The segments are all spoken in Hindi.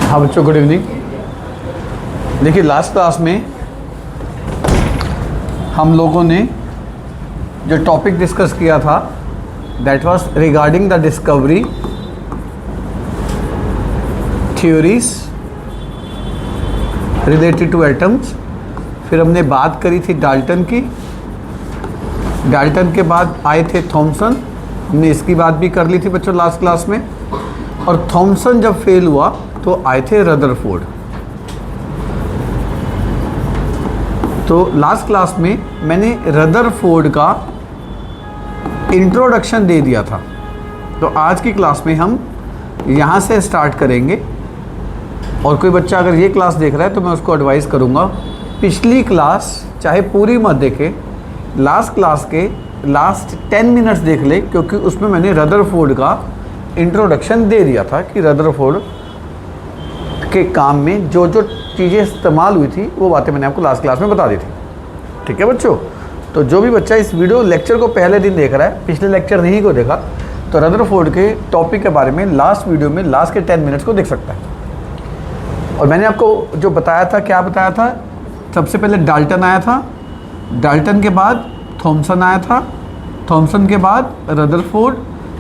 हाँ बच्चों, गुड इवनिंग। देखिए, लास्ट क्लास में हम लोगों ने जो टॉपिक डिस्कस किया था that was regarding the discovery theories related two atoms. फिर हमने बात करी थी डाल्टन की। डाल्टन के बाद आए थे थॉमसन, हमने इसकी बात भी कर ली थी बच्चों लास्ट क्लास में। और थॉमसन जब फेल हुआ तो आए थे रदरफोर्ड। तो लास्ट क्लास में मैंने रदरफोर्ड का इंट्रोडक्शन दे दिया था। तो आज की क्लास में हम यहाँ से स्टार्ट करेंगे। और कोई बच्चा अगर ये क्लास देख रहा है तो मैं उसको एडवाइस करूँगा पिछली क्लास चाहे पूरी मत देखे, लास्ट क्लास के लास्ट 10 मिनट्स देख ले, क्योंकि उसमें मैंने रदरफोर्ड का इंट्रोडक्शन दे दिया था कि रदरफोर्ड के काम में जो जो चीज़ें इस्तेमाल हुई थी वो बातें मैंने आपको लास्ट क्लास में बता दी थी। ठीक है बच्चों, तो जो भी बच्चा इस वीडियो लेक्चर को पहले दिन देख रहा है, पिछले लेक्चर नहीं को देखा, तो रदरफोर्ड के टॉपिक के बारे में लास्ट वीडियो में लास्ट के 10 मिनट्स को देख सकता है। और मैंने आपको जो बताया था, क्या बताया था, सबसे पहले डाल्टन आया था, डाल्टन के बाद थॉमसन आया था, थॉमसन के बाद रदरफोर्ड,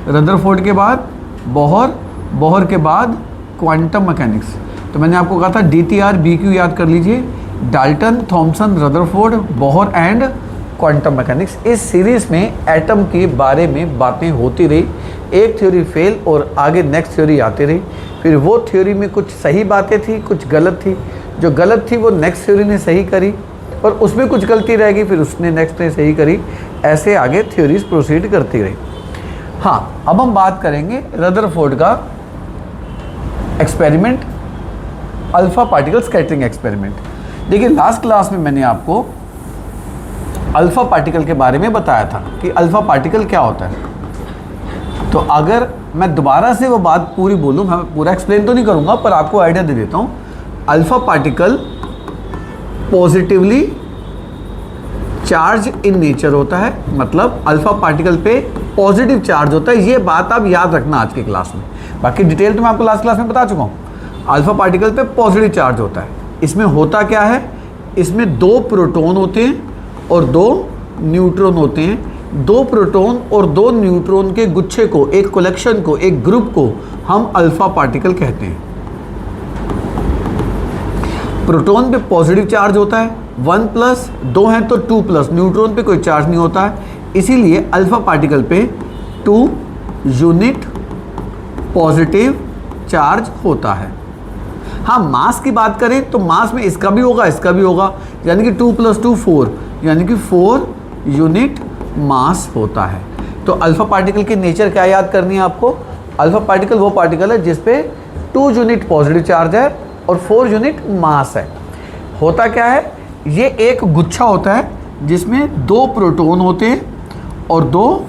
रदरफोर्ड के बाद बोहर, बोहर के बाद क्वांटम मैकेनिक्स। तो मैंने आपको कहा था DTR BQ याद कर लीजिए, Dalton, Thomson, Rutherford, Bohr and quantum mechanics. इस सीरीज़ में एटम के बारे में बातें होती रही, एक थ्योरी फेल और आगे नेक्स्ट थ्योरी आती रही। फिर वो थ्योरी में कुछ सही बातें थी, कुछ गलत थी। जो गलत थी वो नेक्स्ट थ्योरी ने सही करी, और उसमें कुछ गलती रहेगी फिर उसने नेक्स्ट ने सही करी। ऐसे आगे थ्योरीज प्रोसीड करती रही। हाँ, अब हम बात करेंगे रदरफोर्ड का experiment, alpha particle scattering experiment. देखिए, लास्ट क्लास में मैंने आपको अल्फा पार्टिकल के बारे में बताया था कि अल्फा पार्टिकल क्या होता है। तो अगर मैं दोबारा से वो बात पूरी बोलूँ, मैं पूरा एक्सप्लेन तो नहीं करूँगा पर आपको आइडिया दे देता हूँ। Alpha particle positively charge in nature होता है, मतलब अल्फा पार्टिकल पे पॉजिटिव चार्ज होता है। ये बात आप याद रखना आज की क्लास में। बाकी डिटेल तो मैं आपको लास्ट क्लास में बता चुका हूँ। अल्फा पार्टिकल पे पॉजिटिव चार्ज होता है। इसमें होता क्या है, इसमें 2 प्रोटॉन होते हैं और 2 न्यूट्रॉन होते हैं। 2 प्रोटॉन और 2 न्यूट्रॉन के गुच्छे को, एक कलेक्शन को, एक ग्रुप को हम अल्फा पार्टिकल कहते हैं। प्रोटॉन पे पॉजिटिव चार्ज होता है, 1+, 2 हैं तो 2+, न्यूट्रॉन पे कोई चार्ज नहीं होता है, इसीलिए अल्फा पार्टिकल पे 2 यूनिट पॉजिटिव चार्ज होता है। हाँ, मास की बात करें तो मास में इसका भी होगा, इसका भी होगा, यानी कि 2 + 2 4, यानी कि 4 यूनिट मास होता है। तो अल्फा पार्टिकल की नेचर क्या याद करनी है आपको, अल्फा पार्टिकल वो पार्टिकल है जिसपे 2 यूनिट पॉजिटिव चार्ज है और 4 यूनिट मास है। होता क्या है, ये एक गुच्छा होता है जिसमें 2 प्रोटॉन होते हैं और 2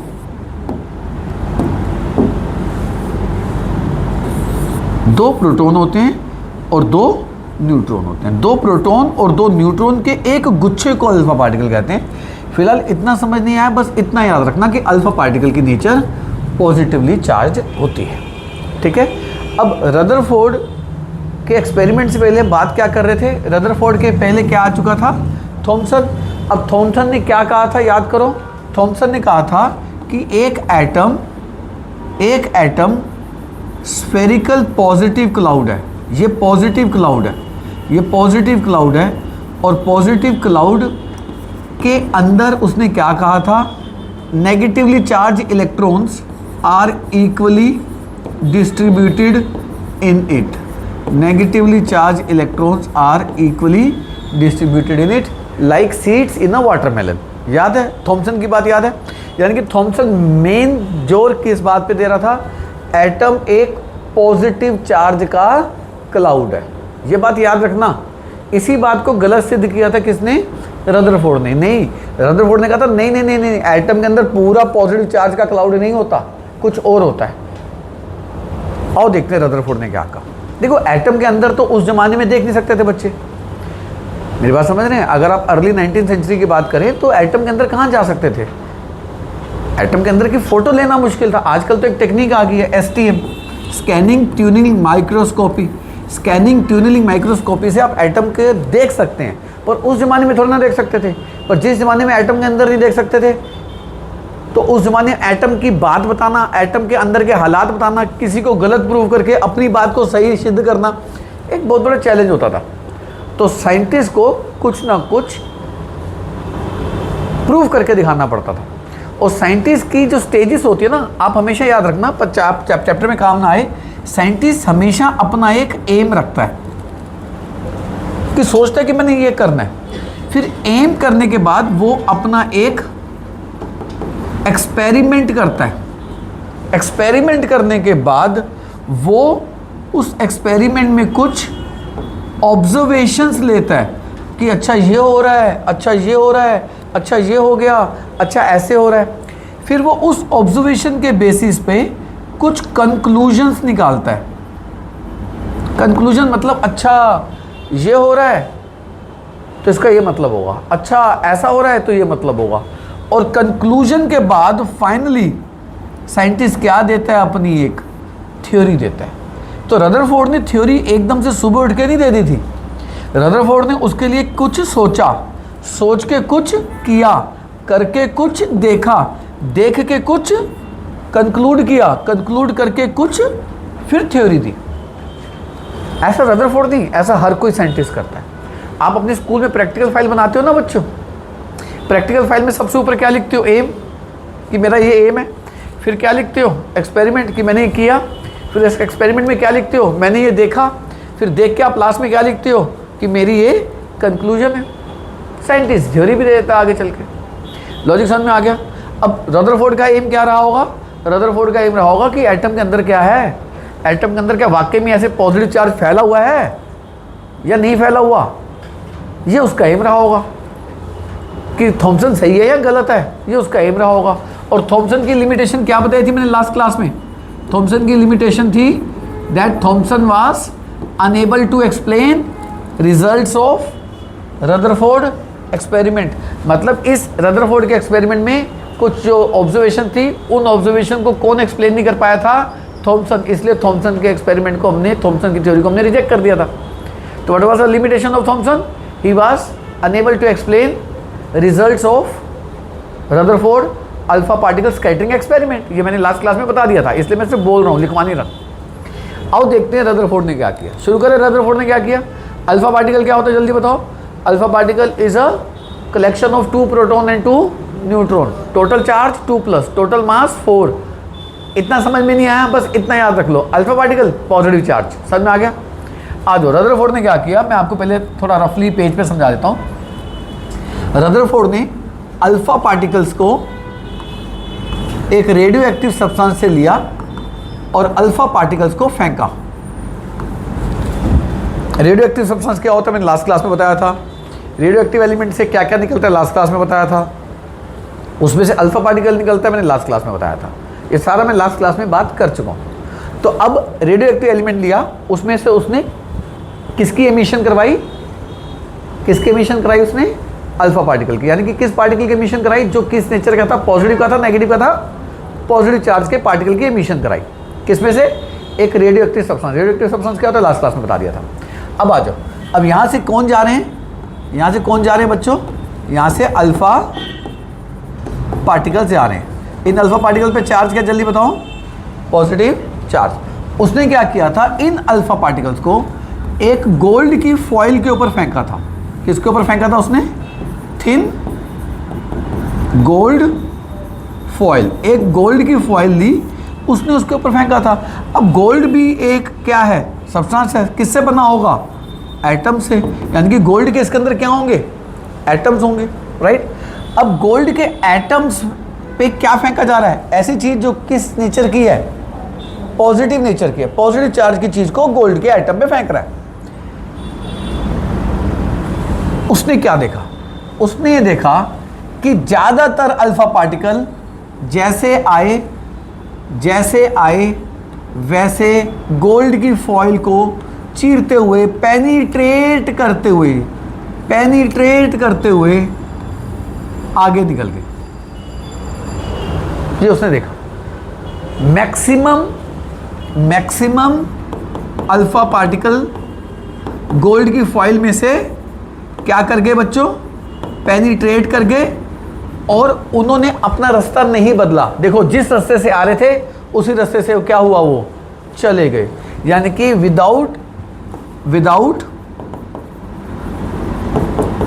प्रोटॉन होते हैं और 2 न्यूट्रॉन होते हैं। 2 प्रोटॉन और 2 न्यूट्रॉन के एक गुच्छे को अल्फा पार्टिकल कहते हैं। फिलहाल इतना समझ नहीं आया, बस इतना याद रखना कि अल्फा पार्टिकल की नेचर पॉजिटिवली चार्ज होती है। ठीक है, अब रदरफोर्ड के एक्सपेरिमेंट से पहले बात क्या कर रहे थे, रदरफोर्ड के पहले क्या आ चुका था, थॉमसन। अब थॉमसन ने क्या कहा था, याद करो। थॉमसन ने कहा था कि एक एटम स्फेरिकल पॉजिटिव क्लाउड है। ये पॉजिटिव क्लाउड है, ये पॉजिटिव क्लाउड है, और पॉजिटिव क्लाउड के अंदर उसने क्या कहा था, negatively charge electrons are equally distributed in it. Negatively charge electrons are equally distributed in it like seeds in a watermelon. याद है, थॉमसन की बात याद है। यानी कि थॉमसन मेन जोर किस बात पे दे रहा था, एटम एक पॉजिटिव चार्ज का क्लाउड है। ये बात याद रखना। इसी बात को गलत सिद्ध किया था किसने, रदरफोर्ड ने। नहीं, रदरफोर्ड ने कहा था नहीं नहीं नहीं नहीं, एटम के अंदर पूरा पॉजिटिव चार्ज का क्लाउड नहीं होता, कुछ और होता है। आओ देखते हैं रदरफोर्ड ने क्या कहा। देखो, एटम के अंदर तो उस जमाने में देख नहीं सकते थे बच्चे, मेरी बात समझ रहे हैं। अगर आप अर्ली 19th सेंचुरी की बात करें तो एटम के अंदर कहाँ जा सकते थे, एटम के अंदर की फ़ोटो लेना मुश्किल था। आजकल तो एक टेक्निक आ गई है STM, scanning tuning microscopy. Scanning tunnelling microscopy से आप एटम के देख सकते हैं, पर उस ज़माने में थोड़ा ना देख सकते थे। पर जिस ज़माने में एटम के अंदर नहीं देख सकते थे, तो उस ज़माने में एटम की बात बताना, एटम के अंदर के हालात बताना, किसी को गलत प्रूव करके अपनी बात को सही सिद्ध करना एक बहुत बड़ा चैलेंज होता था। तो साइंटिस्ट को कुछ ना कुछ प्रूव करके दिखाना पड़ता था। और साइंटिस्ट की जो स्टेजेस होती है ना, आप हमेशा याद रखना, पर चैप्टर में काम ना आए, साइंटिस्ट हमेशा अपना एक एम रखता है कि सोचता है कि मैंने ये करना है। फिर एम करने के बाद वो अपना एक एक्सपेरिमेंट करता है। एक्सपेरिमेंट करने के बाद वो उस एक्सपेरिमेंट में कुछ ऑब्जर्वेशंस लेता है कि अच्छा ये हो रहा है, अच्छा ये हो रहा है, अच्छा ये हो गया, अच्छा ऐसे हो रहा है। फिर वो उस ऑब्जर्वेशन के बेसिस पे कुछ कंक्लूजन्स निकालता है। कंक्लूजन मतलब अच्छा ये हो रहा है तो इसका ये मतलब होगा, अच्छा ऐसा हो रहा है तो ये मतलब होगा। और कंक्लूजन के बाद फाइनली साइंटिस्ट क्या देता है, अपनी एक थ्योरी देता है। तो रदरफोर्ड ने थ्योरी एकदम से सुबह उठ के नहीं दे दी थी। रदरफोर्ड ने उसके लिए कुछ सोचा, सोच के कुछ किया, करके कुछ देखा, देख के कुछ कंक्लूड किया, कंक्लूड करके कुछ फिर थ्योरी दी। ऐसा रदरफोर्ड नहीं, ऐसा हर कोई साइंटिस्ट करता है। आप अपने स्कूल में प्रैक्टिकल फाइल बनाते हो ना बच्चों, प्रैक्टिकल फाइल में सबसे ऊपर क्या लिखते हो, एम, कि मेरा ये एम है। फिर क्या लिखते हो, एक्सपेरिमेंट, कि मैंने ये किया। फिर इस एक्सपेरिमेंट में क्या लिखते हो, मैंने ये देखा। फिर देख के आप लास्ट में क्या लिखते हो कि मेरी ये कंक्लूजन है। साइंटिस्ट थ्योरी भी देता है आगे चल के। लॉजिक समझ में आ गया। अब रदरफोर्ड का एम क्या रहा होगा, रदरफोर्ड का एम रहा होगा कि एटम के अंदर क्या है, एटम के अंदर क्या वाकई में ऐसे पॉजिटिव चार्ज फैला हुआ है या नहीं फैला हुआ, ये उसका एम रहा होगा। कि थॉमसन सही है या गलत है, ये उसका एम रहा होगा। और थॉमसन की लिमिटेशन क्या बताई थी मैंने लास्ट क्लास में, थॉमसन की लिमिटेशन थी that Thomson was unable to explain results of Rutherford experiment. मतलब इस रदरफोर्ड के एक्सपेरिमेंट में कुछ जो ऑब्जर्वेशन थी, उन ऑब्जर्वेशन को कौन एक्सप्लेन नहीं कर पाया था, थॉमसन। इसलिए थॉमसन के एक्सपेरिमेंट को हमने, थॉमसन की थ्योरी को हमने रिजेक्ट कर दिया था। तो what was the limitation of Thomson, he was unable to explain results of Rutherford alpha particle scattering experiment. ये मैंने लास्ट क्लास में बता दिया था, इसलिए मैं सिर्फ बोल रहा हूँ, लिखवा नहीं रहा। आओ देखते हैं रदरफोर्ड ने क्या किया। शुरू करें, रदरफोर्ड ने क्या किया। अल्फा पार्टिकल क्या होता है जल्दी बताओ। Alpha particle is a collection of 2 proton and 2 neutron, total charge 2+, total mass 4। इतना समझ में नहीं आया, बस इतना याद रख लो, अल्फा पार्टिकल पॉजिटिव चार्ज। समझ में आ गया। आ जाओ, रदरफोर्ड ने क्या किया, मैं आपको पहले थोड़ा रफली पेज पे समझा देता हूँ। रदरफोर्ड ने अल्फा पार्टिकल्स को एक रेडियो एक्टिव सब्सटेंस से लिया और अल्फा पार्टिकल्स को फेंका। रेडियो एक्टिव सब्सटेंस क्या होता है मैंने लास्ट क्लास में बताया था। रेडियो एक्टिव एलिमेंट से क्या क्या निकलता है लास्ट क्लास में बताया था। उसमें से अल्फा पार्टिकल निकलता है, मैंने लास्ट क्लास में बताया था। ये सारा मैं लास्ट क्लास में बात कर चुका हूँ। तो अब रेडियो एक्टिव एलिमेंट लिया, उसमें से उसने किसकी एमिशन करवाई, किसकी एमिशन कराई उसने, अल्फा पार्टिकल की। यानी कि किस पार्टिकल की एमिशन कराई, जो किस नेचर का था, पॉजिटिव का था, नेगेटिव का था, पॉजिटिव चार्ज के पार्टिकल की एमिशन कराई। किसमें से, एक radio active substance. Radio active substance क्या होता है लास्ट क्लास में बता दिया था। अब आ जाओ, अब यहाँ से कौन जा रहे हैं, यहाँ से कौन जा रहे हैं बच्चों, यहाँ से अल्फा पार्टिकल जा रहे हैं। इन अल्फा पार्टिकल पे चार्ज क्या जल्दी बताओ, पॉजिटिव चार्ज। उसने क्या किया था, इन अल्फा पार्टिकल्स को एक गोल्ड की फॉइल के ऊपर फेंका था। किसके ऊपर फेंका था उसने, थिन गोल्ड फॉइल। एक गोल्ड की फॉइल ली, उसने उसके ऊपर फेंका था। अब गोल्ड भी एक क्या है, सब्सटेंस है। किससे बना होगा, एटम से। यानी कि गोल्ड के इसके अंदर क्या होंगे, एटम्स होंगे, राइट। अब गोल्ड के एटम्स पे क्या फेंका जा रहा है, ऐसी चीज जो किस नेचर की है, पॉजिटिव नेचर की है। पॉजिटिव चार्ज की चीज को गोल्ड के एटम पे फेंक रहा है। उसने क्या देखा, उसने ये देखा कि ज्यादातर अल्फा पार्टिकल जैसे आए वैसे गोल्ड की फॉइल को चीरते हुए, पेनिट्रेट करते हुए आगे निकल गए। ये उसने देखा। मैक्सिमम अल्फा पार्टिकल गोल्ड की फॉइल में से क्या कर गए बच्चों, पेनिट्रेट कर गए और उन्होंने अपना रास्ता नहीं बदला। देखो जिस रास्ते से आ रहे थे उसी रास्ते से क्या हुआ, वो चले गए। यानी कि विदाउट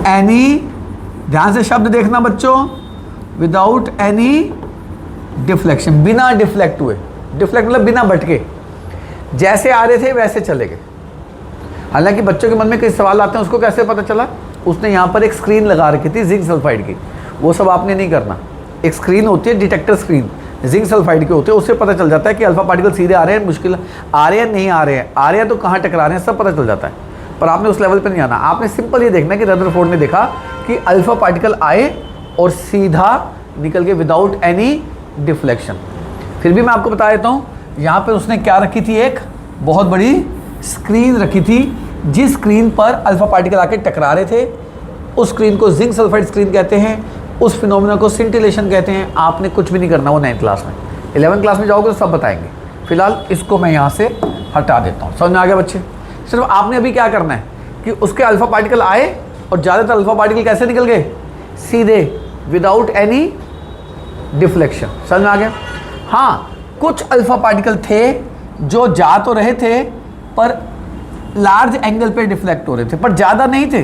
एनी, ध्यान से शब्द देखना बच्चों, विदाउट एनी डिफ्लेक्शन, बिना डिफ्लेक्ट हुए। डिफ्लेक्ट मतलब बिना भटके, जैसे आ रहे थे वैसे चले गए। हालांकि बच्चों के मन में कई सवाल आते हैं, उसको कैसे पता चला, उसने यहाँ पर एक स्क्रीन लगा रखी थी जिंक सल्फाइड की। वो सब आपने नहीं करना, एक स्क्रीन होती है डिटेक्टर स्क्रीन, जिंक सल्फाइड के होते हैं, उससे पता चल जाता है कि अल्फा पार्टिकल सीधे आ रहे हैं, मुश्किल आ रहे हैं, नहीं आ रहे हैं, आ रहे हैं तो कहाँ टकरा रहे हैं, सब पता चल जाता है। पर आपने उस लेवल पर नहीं आना, आपने सिंपल ये देखना कि रदरफोर्ड ने देखा कि अल्फा पार्टिकल आए और सीधा निकल के विदाउट एनी डिफ्लेक्शन। फिर भी मैं आपको बता देता हूँ, यहाँ पर उसने क्या रखी थी, एक बहुत बड़ी स्क्रीन रखी थी, जिस स्क्रीन पर अल्फा पार्टिकल आके टकरा रहे थे उस स्क्रीन को जिंक सल्फाइड स्क्रीन कहते हैं, उस फिनोमेना को सिंटिलेशन कहते हैं। आपने कुछ भी नहीं करना वो 9th क्लास में, 11th क्लास में जाओगे तो सब बताएंगे। फिलहाल इसको मैं यहाँ से हटा देता हूँ, समझ में आ गया बच्चे। सिर्फ आपने अभी क्या करना है कि उसके अल्फा पार्टिकल आए और ज़्यादातर अल्फा पार्टिकल कैसे निकल गए, सीधे विदाउट एनी डिफ्लेक्शन, समझ में आ गया। हाँ, कुछ अल्फा पार्टिकल थे जो जा तो रहे थे पर लार्ज एंगल पे डिफ्लेक्ट हो रहे थे, पर ज़्यादा नहीं थे,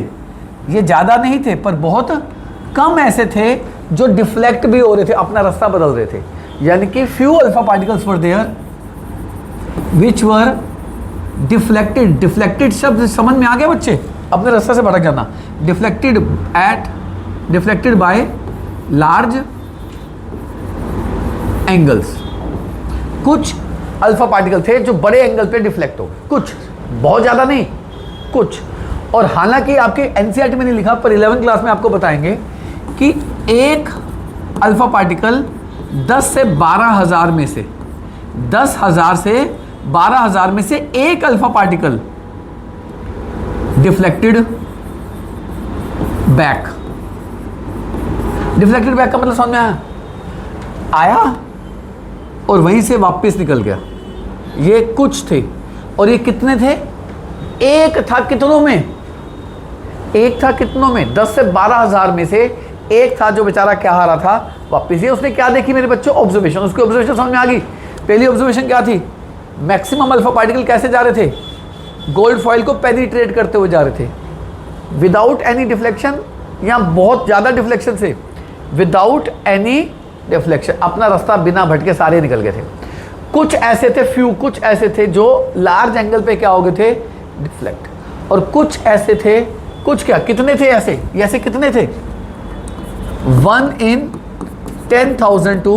ये ज़्यादा नहीं थे, पर बहुत कम ऐसे थे जो डिफ्लेक्ट भी हो रहे थे, अपना रास्ता बदल रहे थे। यानी कि few alpha particles were there which were deflected. Deflected शब्द समझ में आ गया बच्चे, अपने रास्ते से भटक जाना। Deflected by large angles. कुछ अल्फा पार्टिकल थे जो बड़े एंगल पे डिफ्लेक्ट हो गए, कुछ, बहुत ज़्यादा नहीं, कुछ। और हालांकि आपके एनसीईआरटी में नहीं लिखा, पर 11th क्लास में आपको बताएंगे कि एक अल्फा पार्टिकल 10 से 12,000 में से, 10,000 से 12,000 में से एक alpha particle deflected back. Deflected back का मतलब समझ में आया, और वहीं से वापस निकल गया। ये कुछ थे, और ये कितने थे, एक था कितनों में, एक था कितनों में, 10 से 12,000 में से एक था जो बेचारा क्या हारा था, वापस। ये उसने क्या देखी मेरे बच्चों, ऑब्जर्वेशन। उसकी ऑब्जर्वेशन समझ में आ गई। पहली ऑब्जर्वेशन क्या थी, मैक्सिमम अल्फा पार्टिकल कैसे जा रहे थे, गोल्ड फॉइल को पेनिट्रेट करते हुए जा रहे थे विदाउट एनी डिफ्लेक्शन, या बहुत ज़्यादा डिफ्लेक्शन से, विदाउट एनी डिफ्लेक्शन, अपना रास्ता बिना भटके सारे निकल गए थे। कुछ ऐसे थे, फ्यू, कुछ ऐसे थे जो लार्ज एंगल पे क्या हो गए थे, डिफ्लेक्ट। और कुछ ऐसे थे, कुछ क्या, कितने थे ऐसे, ऐसे कितने थे, 1 in 10,000 to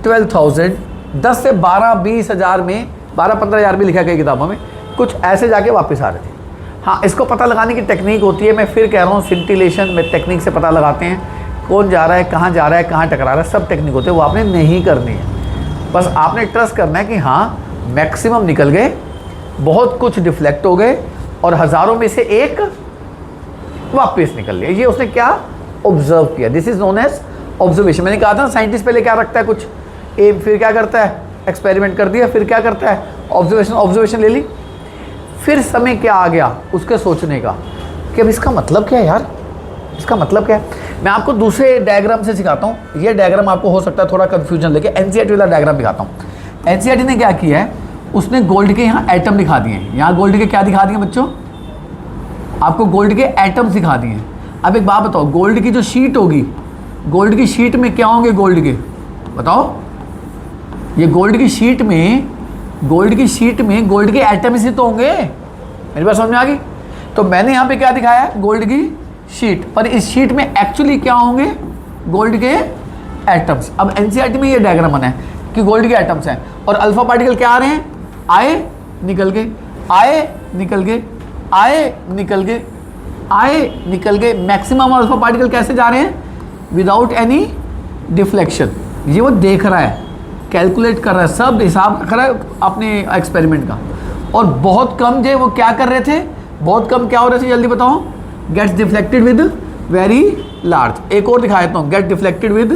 12,000, 10 से 12-20,000 में, 12-15,000 भी लिखा गया किताबों में, कुछ ऐसे जाके वापस आ रहे थे। हाँ, इसको पता लगाने की टेक्निक होती है, मैं फिर कह रहा हूँ, सिंटिलेशन में टेक्निक से पता लगाते हैं कौन जा रहा है, कहाँ जा रहा है, कहाँ टकरा रहा है, सब टेक्निक होते हैं, वो आपने नहीं करनी है। बस आपने ट्रस्ट करना है कि हाँ मैक्सिमम निकल गए, बहुत कुछ डिफ्लेक्ट हो गए, और हज़ारों में से एक वापस निकल लिया। ये उसने क्या ऑब्जर्व किया, this is known as observation. मैंने कहा था साइंटिस्ट पहले क्या रखता है, कुछ एम, फिर क्या करता है, एक्सपेरिमेंट कर दिया, फिर क्या करता है, ऑब्जर्वेशन ले ली। फिर समय क्या आ गया उसके सोचने का कि अब इसका मतलब क्या है यार, इसका मतलब क्या है। मैं आपको दूसरे डायग्राम से सिखाता हूँ। ये डायग्राम आपको हो सकता है थोड़ा कंफ्यूजन लेके, एनसीईआरटी वाला डायग्राम दिखाता हूँ। एनसीईआरटी ने क्या किया है, उसने गोल्ड के यहाँ एटम दिखा दिए हैं। यहाँ गोल्ड के क्या दिखा दिए बच्चों, आपको गोल्ड के एटम दिखा दिए हैं। अब एक बात बताओ, गोल्ड की जो शीट होगी, गोल्ड की शीट में क्या होंगे, गोल्ड के, बताओ, ये गोल्ड की शीट में गोल्ड के एटम ही तो होंगे। मेरी बात समझ में आ गई। तो मैंने यहाँ पे क्या दिखाया है, गोल्ड की शीट, पर इस शीट में एक्चुअली क्या होंगे, गोल्ड के एटम्स। अब एनसीईआरटी में ये डायग्राम बना है कि गोल्ड के एटम्स हैं और अल्फा पार्टिकल क्या आ रहे हैं, आए निकल गए, आए निकल गए, आए निकल गए, आए निकल गए। मैक्सिमम अल्फा पार्टिकल कैसे जा रहे हैं, विदाउट एनी डिफ्लेक्शन। ये वो देख रहा है, कैलकुलेट कर रहा है, सब हिसाब कर रहा है अपने एक्सपेरिमेंट का। और बहुत कम जो वो क्या कर रहे थे, बहुत कम क्या हो रहे थे, जल्दी बताओ, gets deflected with very large. एक और दिखा देता हूँ, get deflected with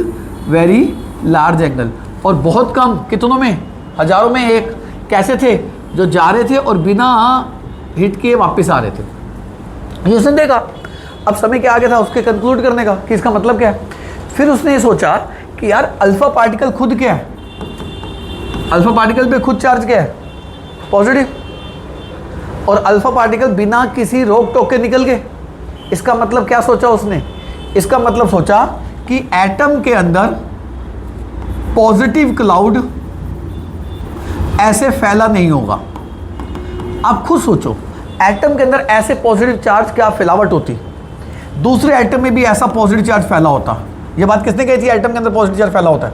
very large angle. और बहुत कम कितनों में, हजारों में एक, कैसे थे, जो जा रहे थे और बिना हिट किए वापस आ रहे थे, ये उसने देखा। अब समय क्या आ गया था उसके कंक्लूड करने का कि इसका मतलब क्या है। फिर उसने ये सोचा कि यार अल्फा पार्टिकल खुद क्या है, अल्फा पार्टिकल पे खुद चार्ज क्या है, पॉजिटिव, और अल्फा पार्टिकल बिना किसी रोक टोक के निकल गए। इसका मतलब क्या सोचा उसने, इसका मतलब सोचा कि एटम के अंदर पॉजिटिव क्लाउड ऐसे फैला नहीं होगा। आप खुद सोचो, एटम के अंदर ऐसे पॉजिटिव चार्ज क्या फैलावट होती, दूसरे एटम में भी ऐसा पॉजिटिव चार्ज फैला होता। ये बात किसने कही थी, एटम के अंदर पॉजिटिव चार्ज फैला होता है,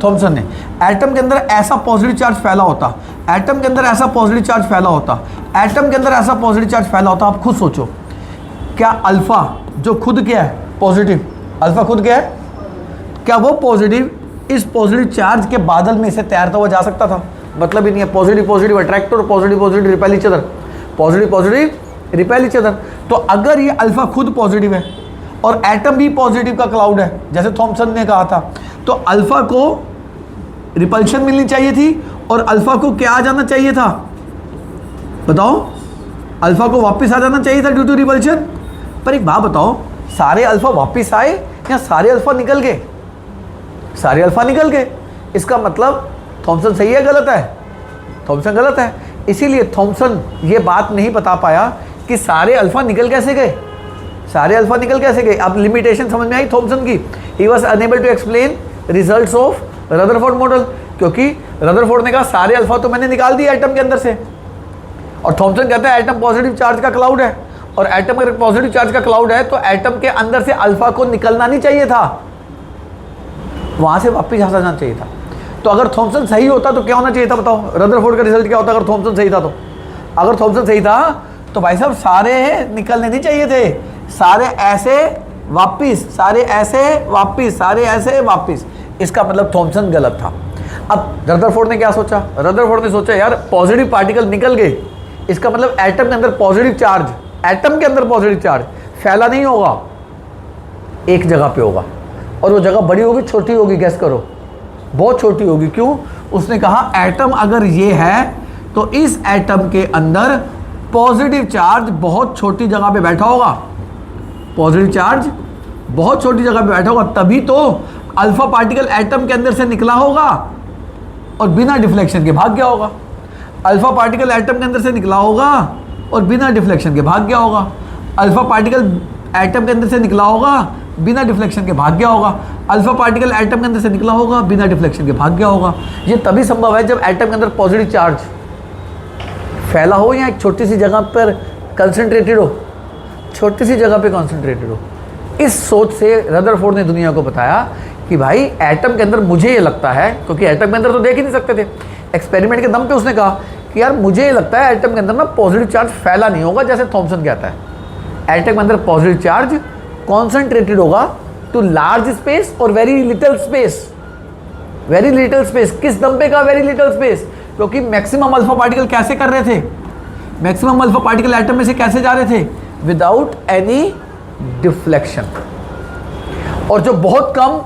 थॉमसन ने। एटम के अंदर ऐसा पॉजिटिव चार्ज फैला होता, एटम के अंदर ऐसा पॉजिटिव चार्ज फैला होता, एटम के अंदर ऐसा पॉजिटिव चार्ज फैला होता। आप खुद सोचो, क्या अल्फा जो खुद क्या है, पॉजिटिव, अल्फा खुद क्या है, क्या वो पॉजिटिव इस पॉजिटिव चार्ज के बादल में से तैरता हुआ जा सकता था? मतलब ही नहीं है। पॉजिटिव पॉजिटिव अट्रैक्ट और positive positive repel each other, positive positive repel each other. तो अगर ये अल्फा खुद पॉजिटिव है और एटम भी पॉजिटिव का क्लाउड है जैसे थॉमसन ने कहा था, तो अल्फा को रिपल्शन मिलनी चाहिए थी और अल्फा को क्या आ जाना चाहिए था, बताओ? अल्फा को वापस आ जाना चाहिए था ड्यू टू रिपल्शन। पर एक बात बताओ, सारे अल्फा वापस आए या सारे अल्फा निकल गए? सारे अल्फा निकल गए। इसका मतलब थॉमसन सही है गलत है? थॉमसन गलत है। इसीलिए थॉमसन ये बात नहीं बता पाया कि सारे अल्फा निकल कैसे गए, सारे अल्फा निकल कैसे गए। अब लिमिटेशन समझ में आई थॉमसन की। He was unable to explain results of Rutherford model, क्योंकि रदरफोर्ड ने कहा सारे अल्फा तो मैंने निकाल दिया एटम के अंदर से, और थॉमसन कहता है एटम पॉजिटिव चार्ज का क्लाउड है, और एटम अगर पॉजिटिव चार्ज का क्लाउड है तो एटम के अंदर से अल्फा को निकलना नहीं चाहिए था, वहां से वापस आ जाना चाहिए था। तो अगर थॉमसन सही होता तो क्या होना चाहिए था, बताओ? रदरफोर्ड का रिजल्ट क्या होता अगर थॉमसन सही था? तो अगर थॉमसन सही था तो भाई साहब सारे निकलने नहीं चाहिए थे, सारे ऐसे वापिस, सारे ऐसे वापिस, सारे ऐसे वापिस। इसका मतलब थॉमसन गलत था। अब रदरफोर्ड ने क्या सोचा? रदरफोर्ड ने सोचा यार पॉजिटिव पार्टिकल निकल गए, इसका मतलब एटम के अंदर पॉजिटिव चार्ज, एटम के अंदर पॉजिटिव चार्ज फैला नहीं होगा, एक जगह पे होगा, और वो जगह बड़ी होगी छोटी होगी, गैस करो? बहुत छोटी होगी। क्यों? उसने कहा एटम अगर ये है तो इस एटम के अंदर पॉजिटिव चार्ज बहुत छोटी जगह पे बैठा होगा, पॉजिटिव चार्ज बहुत छोटी जगह पे बैठा होगा, तभी तो अल्फा पार्टिकल एटम के अंदर से निकला होगा और बिना डिफ्लेक्शन के भाग गया होगा। अल्फा पार्टिकल एटम के अंदर से निकला होगा और बिना डिफ्लेक्शन के भाग गया होगा। अल्फा पार्टिकल एटम के अंदर से निकला होगा, बिना डिफ्लेक्शन के भाग गया होगा। अल्फा पार्टिकल एटम के अंदर से निकला होगा, बिना डिफ्लेक्शन के भाग गया होगा। ये तभी संभव है जब एटम के अंदर पॉजिटिव चार्ज फैला हो या एक छोटी सी जगह पर कंसंट्रेटेड हो, छोटी सी जगह पे कंसंट्रेटेड हो। इस सोच से रदरफोर्ड ने दुनिया को बताया कि भाई एटम के अंदर मुझे ये लगता है, क्योंकि एटम के अंदर तो देख ही नहीं सकते थे, एक्सपेरिमेंट के दम पे उसने कहा कि यार मुझे ये लगता है एटम के अंदर ना पॉजिटिव चार्ज फैला नहीं होगा जैसे थॉमसन कहता है। एटम के अंदर पॉजिटिव चार्ज कॉन्सेंट्रेटेड होगा टू लार्ज स्पेस और very little space. Very little space किस दम पे का वेरी लिटिल स्पेस? क्योंकि मैक्सिमम अल्फा पार्टिकल कैसे कर रहे थे, मैक्सिमम अल्फा पार्टिकल एटम में से कैसे जा रहे थे? Without any deflection. और जो बहुत कम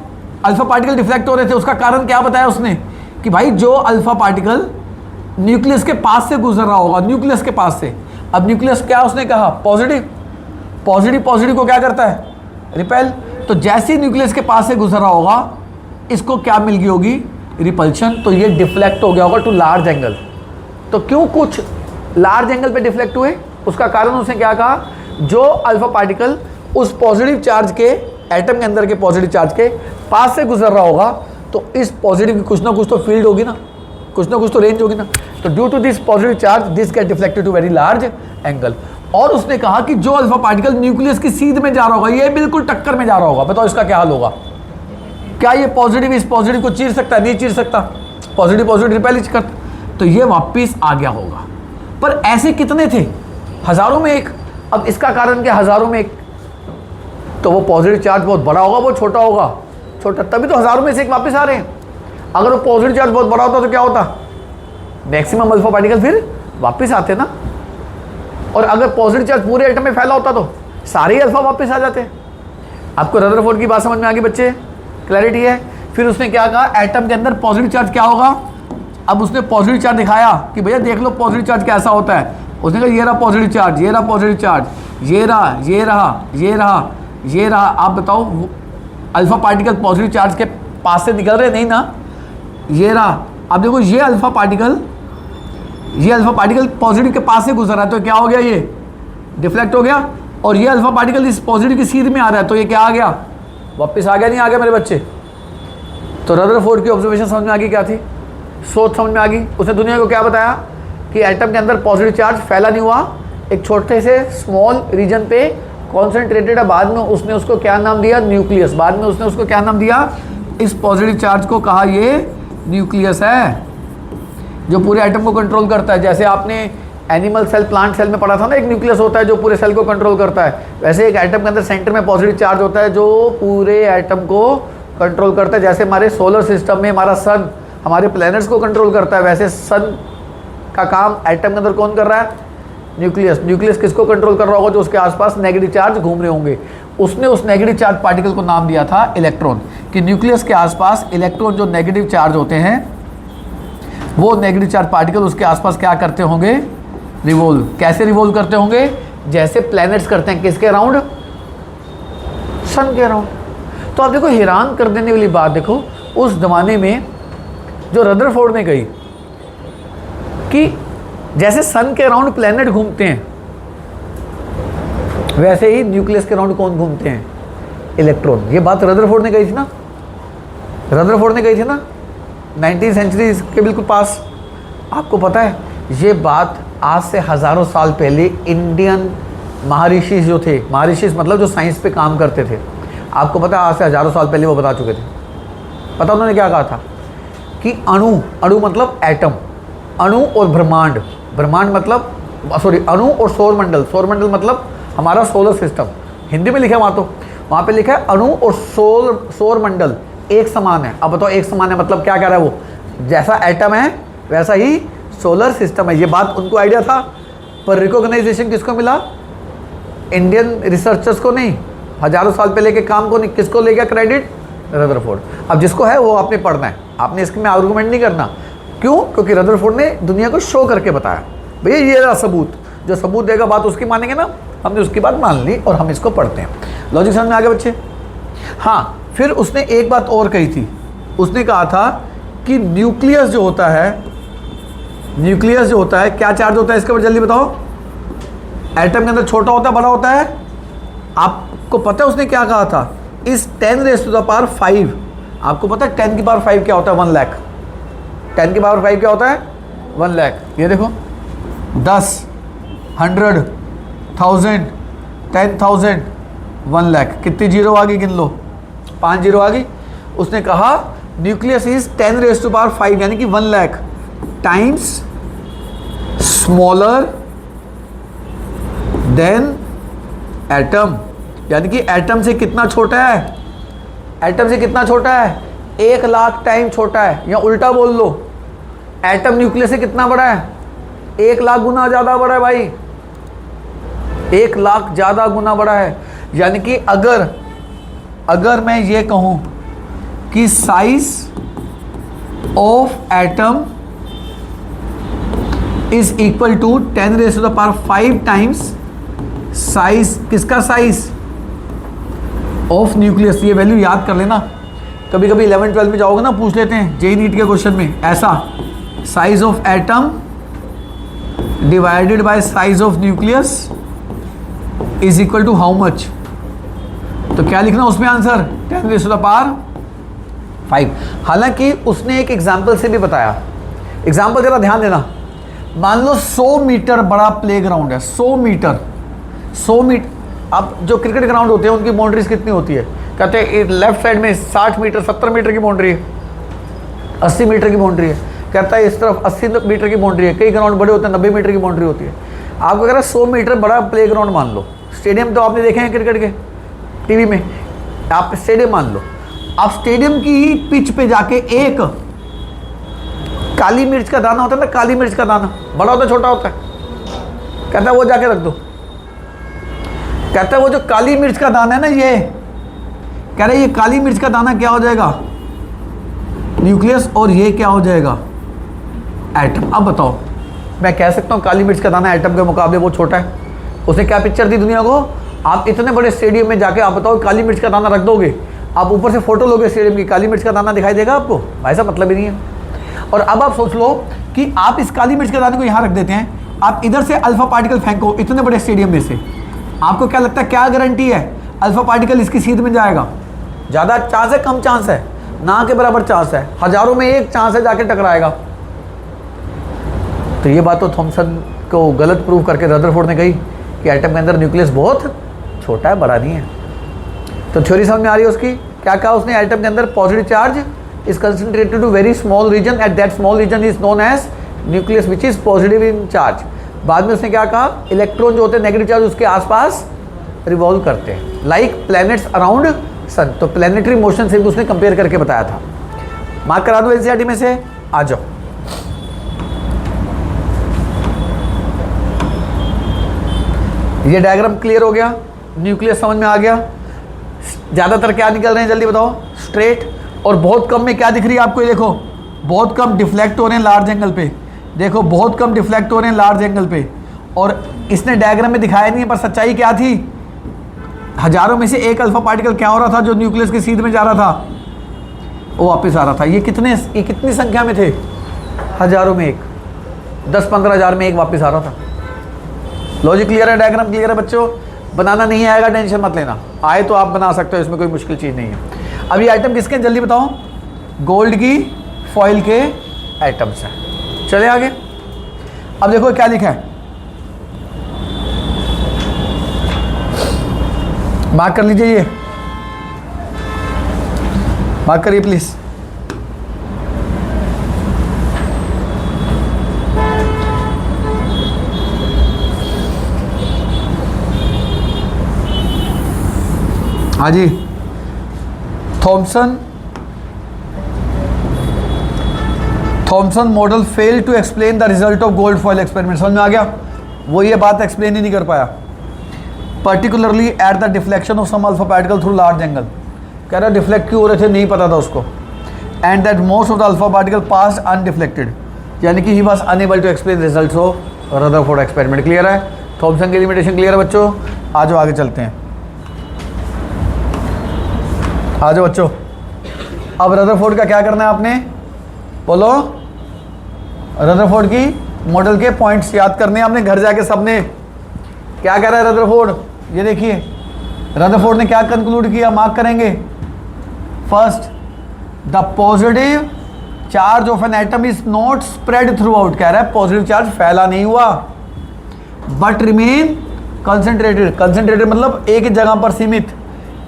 अल्फा पार्टिकल डिफ्लेक्ट हो रहे थे उसका कारण क्या बताया उसने कि भाई जो अल्फा पार्टिकल न्यूक्लियस के पास से गुजर रहा होगा, न्यूक्लियस के पास से। अब न्यूक्लियस क्या उसने कहा? पॉजिटिव। पॉजिटिव पॉजिटिव को क्या करता है? रिपेल। तो जैसे ही न्यूक्लियस के पास से गुजर रहा होगा इसको क्या मिल गई होगी? रिपल्शन। तो ये डिफ्लेक्ट हो गया होगा टू लार्ज एंगल। तो क्यों कुछ लार्ज एंगल पे डिफ्लेक्ट हुए? उसका कारण उसने क्या कहा? जो अल्फा पार्टिकल उस पॉजिटिव चार्ज के, एटम के अंदर के पॉजिटिव चार्ज के पास से गुजर रहा होगा तो इस पॉजिटिव की कुछ ना कुछ तो फील्ड होगी ना, कुछ ना कुछ तो रेंज होगी ना। तो due to this positive charge this get deflected to very large angle. और उसने कहा कि जो अल्फा पार्टिकल न्यूक्लियस की सीध में जा रहा होगा, ये बिल्कुल टक्कर में जा रहा होगा, बताओ इसका क्या हाल होगा? क्या ये पॉजिटिव इस पॉजिटिव को चीर सकता है? नहीं चीर सकता। पॉजिटिव पॉजिटिव रिपेल करता, तो ये वापिस आ गया होगा। पर ऐसे कितने थे? हजारों में एक। अब इसका कारण क्या? हजारों में एक। तो वो पॉजिटिव चार्ज बहुत बड़ा होगा, बहुत छोटा होगा? छोटा, तभी तो हजारों में से एक वापस आ रहे हैं। अगर वो पॉजिटिव चार्ज बहुत बड़ा होता तो क्या होता? मैक्सिमम अल्फा पार्टिकल फिर वापस आते ना। और अगर पॉजिटिव चार्ज पूरे एटम में फैला होता तो सारे ही अल्फा वापस आ जाते। आपको रदरफोर्ड की बात समझ में आ गई बच्चे? क्लैरिटी है? फिर उसने क्या कहा? एटम के अंदर पॉजिटिव चार्ज क्या होगा? अब उसने पॉजिटिव चार्ज दिखाया कि भैया देख लो पॉजिटिव चार्ज कैसा होता है। उसने कहा ये रहा पॉजिटिव चार्ज, ये रहा पॉजिटिव चार्ज, ये रहा, ये रहा, ये रहा, ये रहा। आप बताओ अल्फा पार्टिकल पॉजिटिव चार्ज के पास से निकल रहे नहीं ना, ये रहा। अब देखो ये अल्फा पार्टिकल पॉजिटिव के पास से गुजर रहा है, तो क्या हो गया, ये डिफ्लेक्ट हो गया। और ये अल्फा पार्टिकल इस पॉजिटिव की सीध में आ रहा है, तो ये क्या आ गया, वापस आ गया, नहीं आ गया मेरे बच्चे। तो रदरफोर्ड की ऑब्जर्वेशन समझ में आ गई क्या थी, सोच समझ में आ गई। उसने दुनिया को क्या बताया कि एटम के अंदर पॉजिटिव चार्ज फैला नहीं हुआ, एक छोटे से स्मॉल रीजन पे कॉन्सेंट्रेटेड है। बाद में उसने उसको क्या नाम दिया, न्यूक्लियस। बाद में उसने उसको क्या नाम दिया, इस पॉजिटिव चार्ज को कहा ये न्यूक्लियस है, जो पूरे एटम को कंट्रोल करता है। जैसे आपने एनिमल सेल, प्लांट सेल में पढ़ा था ना, एक न्यूक्लियस होता है जो पूरे सेल को कंट्रोल करता है। वैसे एक एटम के अंदर सेंटर में पॉजिटिव चार्ज होता है जो पूरे एटम को कंट्रोल करता है। जैसे हमारे सोलर सिस्टम में हमारा सन हमारे प्लैनेट्स को कंट्रोल करता है, वैसे सन का काम एटम के अंदर कौन कर रहा है, न्यूक्लियस। न्यूक्लियस किसको कंट्रोल कर रहा होगा, जो उसके आसपास नेगेटिव चार्ज घूम रहे होंगे। उसने उस नेगेटिव चार्ज पार्टिकल को नाम दिया था इलेक्ट्रॉन, कि न्यूक्लियस के आसपास इलेक्ट्रॉन जो नेगेटिव चार्ज होते हैं, वो नेगेटिव चार्ज पार्टिकल उसके आसपास क्या करते होंगे, रिवॉल्व। कैसे रिवॉल्व करते होंगे, जैसे प्लैनेट्स करते हैं किसके अराउंड, सन के अराउंड। तो आप देखो हैरान कर देने वाली बात, देखो उस जमाने में जो रदरफोर्ड ने कही कि जैसे सन के अराउंड प्लैनेट घूमते हैं, वैसे ही न्यूक्लियस के अराउंड कौन घूमते हैं, इलेक्ट्रॉन। ये बात रदरफोर्ड ने कही थी ना, रदरफोर्ड ने कही थी ना 19वीं सेंचुरी के बिल्कुल पास। आपको पता है ये बात आज से हज़ारों साल पहले इंडियन महर्षि जो थे, महर्षि मतलब जो साइंस पे काम करते थे, आपको पता है आज से हज़ारों साल पहले वो बता चुके थे। पता उन्होंने क्या कहा था कि अणु, अणु मतलब एटम, अणु और ब्रह्मांड, ब्रह्मांड मतलब सॉरी अणु और सौरमंडल, सौरमंडल मतलब हमारा सोलर सिस्टम। हिंदी में लिखा है वहाँ पे लिखा है अणु और सौरमंडल एक समान है। अब बताओ एक समान है मतलब क्या कह रहा है वो, जैसा एटम है वैसा ही सोलर सिस्टम है। ये बात उनको आइडिया था, पर रिकॉग्नाइजेशन किसको मिला, इंडियन रिसर्चर्स को नहीं, हज़ारों साल पहले के काम को नहीं। किसको ले गया क्रेडिट, रदरफोर्ड। अब जिसको है वो आपने पढ़ना है, आपने इसके में आर्गूमेंट नहीं करना। क्यों, क्योंकि रदरफोर्ड ने दुनिया को शो करके बताया, भैया ये रहा सबूत, जो सबूत देगा बात उसकी मानेंगे ना। हमने उसकी बात मान ली और हम इसको पढ़ते हैं। लॉजिक समझ में आ गया बच्चे। हाँ, फिर उसने एक बात और कही थी, उसने कहा था कि न्यूक्लियस जो होता है, न्यूक्लियस जो होता है क्या चार्ज होता है इसके ऊपर, जल्दी बताओ। एटम के अंदर छोटा होता है बड़ा होता है, आपको पता है उसने क्या कहा था, इस 10⁵ आपको पता है 10⁵ क्या होता है, 1 लाख। 10⁵ क्या होता है, 1 लाख। ये देखो 10, 100, 1000, 10,000, 1 लाख। कितनी जीरो आ गई, गिन लो, 5 जीरो आ गई। उसने कहा न्यूक्लियस इज 10⁵ यानी कि 1 lakh times smaller than atom, यानी कि एटम से कितना छोटा है, एटम से कितना छोटा है, 1 लाख टाइम छोटा है। या उल्टा बोल लो, एटम न्यूक्लियस से कितना बड़ा है, 1 लाख गुना ज़्यादा बड़ा है भाई, 1 लाख ज़्यादा गुना बड़ा है। यानी कि अगर मैं ये कहूँ कि size of atom is equal to 10⁵ times size, किसका साइज, ऑफ न्यूक्लियस। ये वैल्यू याद कर लेना, कभी कभी 11-12 में जाओगे ना पूछ लेते हैं जेईई नीट के क्वेश्चन में ऐसा, size of atom divided by size of nucleus is equal to how much. तो क्या लिखना उसमें आंसर, 10⁵. हालांकि उसने एक एग्जाम्पल से भी बताया, एग्जाम्पल जरा ध्यान देना। मान लो 100 मीटर बड़ा प्लेग्राउंड है, 100 मीटर। अब जो क्रिकेट ग्राउंड होते हैं उनकी बाउंड्रीज कितनी होती है, कहते हैं लेफ्ट साइड में 60 मीटर 70 मीटर की बाउंड्री है, 80 मीटर की बाउंड्री है, कहता है इस तरफ 80 मीटर की बाउंड्री है। कई ग्राउंड बड़े होते हैं 90 मीटर की बाउंड्री होती है। आपको अगर 100 मीटर बड़ा प्ले ग्राउंड मान लो, स्टेडियम तो आपने देखे हैं क्रिकेट के टीवी में, आप स्टेडियम मान लो। आप स्टेडियम की ही पिच पे जाके एक काली मिर्च का दाना होता है ना, काली मिर्च का दाना, बड़ा होता है छोटा होता है, कहता है वो जाके रख दो। कहता है वो जो काली मिर्च का दाना है ना, ये कह रहे ये काली मिर्च का दाना क्या हो जाएगा, न्यूक्लियस, और ये क्या हो जाएगा, एटम। अब बताओ, मैं कह सकता हूँ काली मिर्च का दाना एटम के मुकाबले वो छोटा है? उसने क्या पिक्चर दी दुनिया को? आप इतने बड़े स्टेडियम में जाके आप बताओ काली मिर्च का दाना रख दोगे, आप ऊपर से फोटो लोगे स्टेडियम की, काली मिर्च का दाना दिखाई देगा आपको? भाई साहब मतलब ही नहीं है। और अब आप सोच लो कि आप इस काली मिर्च के दाने को यहाँ रख देते हैं, आप इधर से अल्फा पार्टिकल फेंको इतने बड़े स्टेडियम में से, आपको क्या लगता है, क्या गारंटी है अल्फा पार्टिकल इसकी सीध में जाएगा? ज़्यादा चांस है, कम चांस है? ना के बराबर चांस है, हजारों में एक चांस है जाके टकराएगा। तो ये बात तो थॉमसन को गलत प्रूव करके रदरफोर्ड ने कही कि एटम के अंदर न्यूक्लियस बहुत छोटा है, बड़ा नहीं है। तो थ्योरी समझ में आ रही है उसकी? क्या कहा उसने? एटम के अंदर positive charge is concentrated to very small region, at that small region is known as nucleus which is positive in charge. बाद में उसने क्या कहा? इलेक्ट्रॉन जो होते हैं नेगेटिव चार्ज उसके आसपास रिवॉल्व करते हैं, लाइक प्लैनेट्स अराउंड सन। तो प्लैनेटरी मोशन से भी उसने कंपेयर करके बताया था। मार्क करा दो एनसीईआरटी में से, आ जाओ। ये डायग्राम क्लियर हो गया, न्यूक्लियस समझ में आ गया। ज़्यादातर क्या निकल रहे हैं जल्दी बताओ? स्ट्रेट। और बहुत कम में क्या दिख रही है आपको? ये देखो बहुत कम डिफ्लेक्ट हो रहे हैं लार्ज एंगल पे, देखो बहुत कम डिफ्लेक्ट हो रहे हैं लार्ज एंगल पे। और इसने डायग्राम में दिखाया नहीं है, पर सच्चाई क्या थी? हजारों में से एक अल्फा पार्टिकल क्या हो रहा था जो न्यूक्लियस के सीध में जा रहा था, वो वापस आ रहा था। ये कितनी संख्या में थे? हजारों में एक, 10-15 हज़ार में एक वापस आ रहा था। लॉजिक क्लियर है? डायग्राम क्लियर है बच्चों? बनाना नहीं आएगा टेंशन मत लेना, आए तो आप बना सकते हो, इसमें कोई मुश्किल चीज़ नहीं है। अब ये आइटम किसके हैं जल्दी बताओ? गोल्ड की फॉइल के आइटम्स हैं। चले आगे। अब देखो क्या लिखा है, मार्क कर लीजिए, ये मार्क करिए प्लीज। हाँ जी, Thomson model fail to explain the result of gold foil experiment. समझ में आ गया? वो ये बात एक्सप्लेन ही नहीं कर पाया, particularly at the deflection of some alpha particle through large angle. कह रहा डिफ्लेक्ट क्यों हो रहे थे, नहीं पता था उसको। And that most of the alpha particle pass undeflected, यानी कि he was unable to explain results of Rutherford experiment. Clear है? थॉमसन की लिमिटेशन क्लियर है बच्चों? आ जाओ आगे चलते हैं, आ जाओ बच्चों। अब रदरफोर्ड का क्या करना है आपने, बोलो? रदरफोर्ड की मॉडल के पॉइंट्स याद करने हैं आपने घर जाके सबने। क्या कह रहा है रदरफोर्ड? ये देखिए रदरफोर्ड ने क्या कंक्लूड किया, मार्क करेंगे। First, the positive charge of an atom is not spread through out. कह रहा है पॉजिटिव चार्ज फैला नहीं हुआ, बट रिमेन कंसंट्रेटेड। कंसंट्रेटेड मतलब एक ही जगह पर सीमित,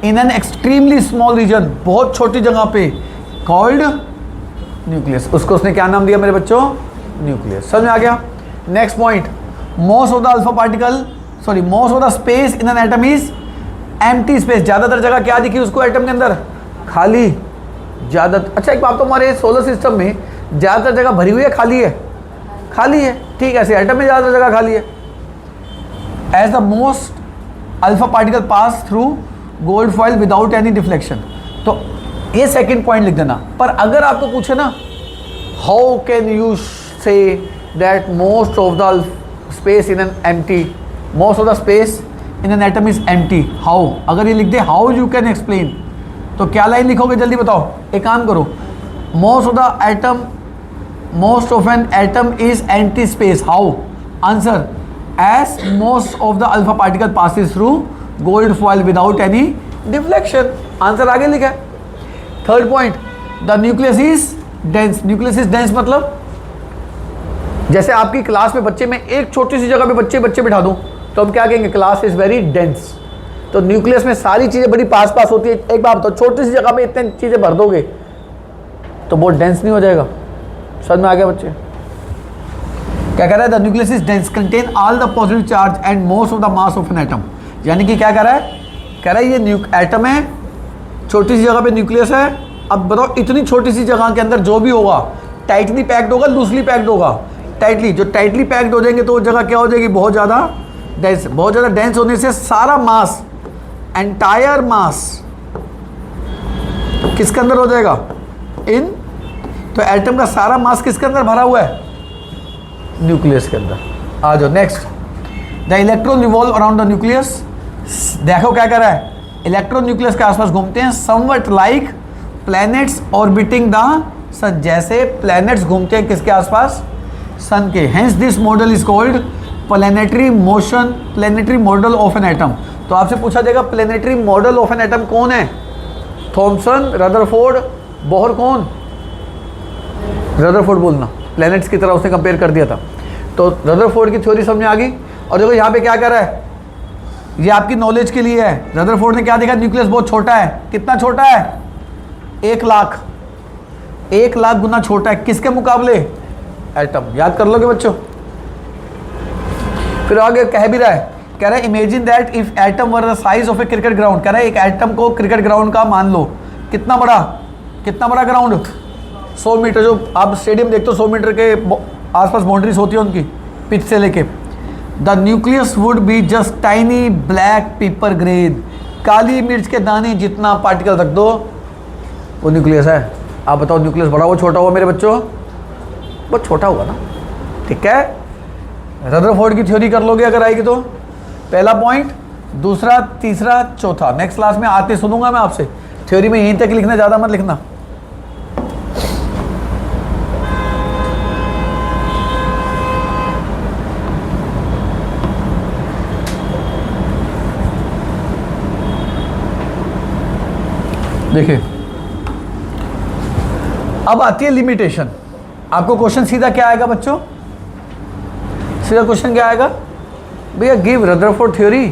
in an extremely small region, बहुत छोटी जगह पे, कॉल्ड न्यूक्लियस। उसको उसने क्या नाम दिया मेरे बच्चों? न्यूक्लियस। समझ में आ गया? Next point, most of the alpha particle most of the space in an atom is empty space. ज्यादातर जगह क्या दिखी उसको एटम के अंदर? खाली। ज्यादा अच्छा एक बात तो, हमारे सोलर सिस्टम में ज्यादातर जगह भरी हुई है, खाली है? खाली है, ठीक है। ऐसे एटम में ज्यादातर जगह खाली है। As the most alpha particle pass through gold foil without any deflection. तो ये सेकंड पॉइंट लिख देना। पर अगर आपको पूछे ना, how can you say that most of the space in an empty, most of the space in an atom is empty, how? अगर ये लिख दे हाउ यू कैन एक्सप्लेन, तो क्या लाइन लिखोगे जल्दी बताओ? एक काम करो, most of the atom, most of an atom is empty space, how? Answer, as most of the alpha particle passes through gold foil without any deflection. Answer आगे लिखा है। Third point, the nucleus is dense. Nucleus is dense मतलब जैसे आपकी क्लास में बच्चे में एक छोटी सी जगह पे बच्चे बिठा दूं तो हम क्या कहेंगे? Class is very dense. तो न्यूक्लियस में सारी चीजें बड़ी पास पास होती है। एक बात बताओ, छोटी सी जगह में इतनी चीजें भर दोगे तो बहुत डेंस नहीं हो जाएगा? समझ में आ गया बच्चे? क्या कह रहा है? The nucleus is dense, contain all the positive charge and most of the mass of an atom. यानी कि क्या कह रहा है? कह रहा है ये एटम है, छोटी सी जगह पे न्यूक्लियस है। अब बताओ इतनी छोटी सी जगह के अंदर जो भी होगा टाइटली पैक्ड होगा, लूजली पैक्ड होगा? टाइटली। जो टाइटली पैक्ड हो जाएंगे तो वो जगह क्या हो जाएगी? बहुत ज़्यादा डेंस। बहुत ज़्यादा डेंस होने से सारा मास, एंटायर मास किसके अंदर हो जाएगा? इन। तो एटम का सारा मास किसके अंदर भरा हुआ है? न्यूक्लियस के अंदर। आ जाओ next, the electron revolve around the nucleus. देखो क्या कर रहा है, इलेक्ट्रॉन न्यूक्लियस के आसपास घूमते हैं, somewhat like planets orbiting the sun, जैसे प्लैनेट्स घूमते हैं किसके आसपास, सन के। Hence this model is called planetary motion, planetary model of an atom. तो आपसे पूछा जाएगा planetary model of an atom कौन है, थॉमसन, रदरफोर्ड, बोहर, कौन, रदरफोर्ड बोलना, प्लैनेट्स की तरह उसने कंपेयर कर दिया था। तो रदरफोर्ड की थ्योरी समझ में आ गई। और देखो यहाँ पे क्या कर रहा है, ये आपकी नॉलेज के लिए है। रदरफोर्ड ने क्या देखा, न्यूक्लियस बहुत छोटा है, कितना छोटा है, 1 लाख, 1 लाख गुना छोटा है, किसके मुकाबले, एटम। याद कर लोगे बच्चों। फिर आगे कह भी रहा है, कह रहा है imagine that if atom were the size of A cricket ground. कह रहा है एक एटम को क्रिकेट ग्राउंड का मान लो, कितना बड़ा ग्राउंड, 100 मीटर। जो आप स्टेडियम देखते हो 100 मीटर के आसपास बाउंड्रीज होती है उनकी, पिच से लेके। The nucleus would be just tiny black pepper grain, काली मिर्च के दाने जितना पार्टिकल रख दो वो न्यूक्लियस है। आप बताओ न्यूक्लियस बड़ा हुआ छोटा हुआ मेरे बच्चों, बहुत छोटा हुआ ना, ठीक है। रदरफोर्ड की थ्योरी कर लोगे अगर आएगी तो, पहला पॉइंट, दूसरा, तीसरा, चौथा। नेक्स्ट क्लास में आते सुनूंगा मैं आपसे, थ्योरी में यहीं तक लिखना, ज़्यादा मत लिखना। देखिए अब आती है लिमिटेशन। आपको क्वेश्चन सीधा क्या आएगा बच्चों, सीधा क्वेश्चन क्या आएगा भैया, give Rutherford theory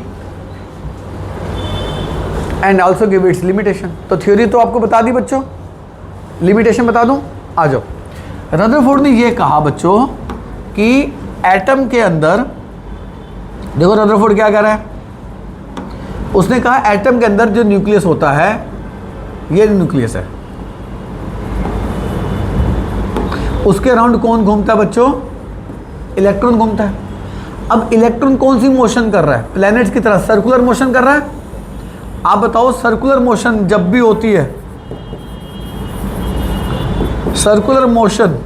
and also give its limitation. तो थ्योरी तो आपको बता दी बच्चों, लिमिटेशन बता दूं, आ जाओ। रदरफोर्ड ने ये कहा बच्चों कि एटम के अंदर, देखो रदरफोर्ड क्या कह रहा है, उसने कहा एटम के अंदर जो न्यूक्लियस होता है, ये न्यूक्लियस है, उसके अराउंड कौन घूमता है बच्चों, इलेक्ट्रॉन घूमता है। अब इलेक्ट्रॉन कौन सी मोशन कर रहा है, प्लैनेट्स की तरह सर्कुलर मोशन कर रहा है। आप बताओ सर्कुलर मोशन जब भी होती है, सर्कुलर मोशन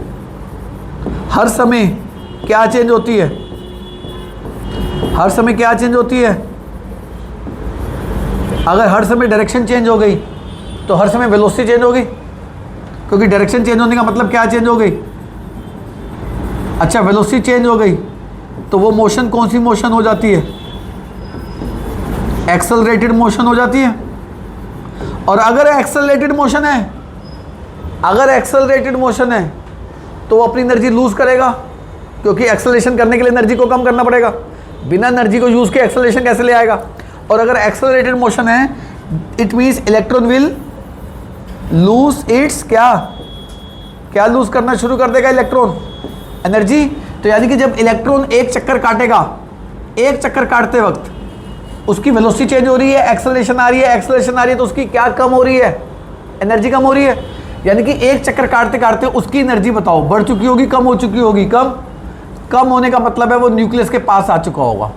हर समय क्या चेंज होती है, हर समय क्या चेंज होती है। अगर हर समय डायरेक्शन चेंज हो गई तो हर समय वेलोसिटी चेंज होगी, क्योंकि डायरेक्शन चेंज होने का मतलब क्या चेंज हो गई, अच्छा वेलोसिटी चेंज हो गई, तो वो मोशन कौन सी मोशन हो जाती है, एक्सेलरेटेड मोशन हो जाती है। और अगर एक्सेलरेटेड मोशन है, अगर एक्सेलरेटेड मोशन है तो वो अपनी एनर्जी लूज करेगा, क्योंकि एक्सेलरेशन करने के लिए एनर्जी को कम करना पड़ेगा। बिना एनर्जी को यूज के एक्सेलरेशन कैसे ले आएगा। और अगर एक्सेलरेटेड मोशन है, it means electron will lose it's क्या लूज करना शुरू कर देगा, इलेक्ट्रॉन, एनर्जी। तो यानी कि जब इलेक्ट्रॉन एक चक्कर काटेगा, एक चक्कर काटते वक्त उसकी वेलोसिटी चेंज हो रही है, एक्सेलरेशन आ रही है, एक्सेलरेशन आ रही है, तो उसकी क्या कम हो रही है, एनर्जी कम हो रही है। यानी कि एक चक्कर काटते काटते उसकी एनर्जी बताओ बढ़ चुकी होगी, कम हो चुकी होगी, कम होने का मतलब है वो न्यूक्लियस के पास आ चुका होगा।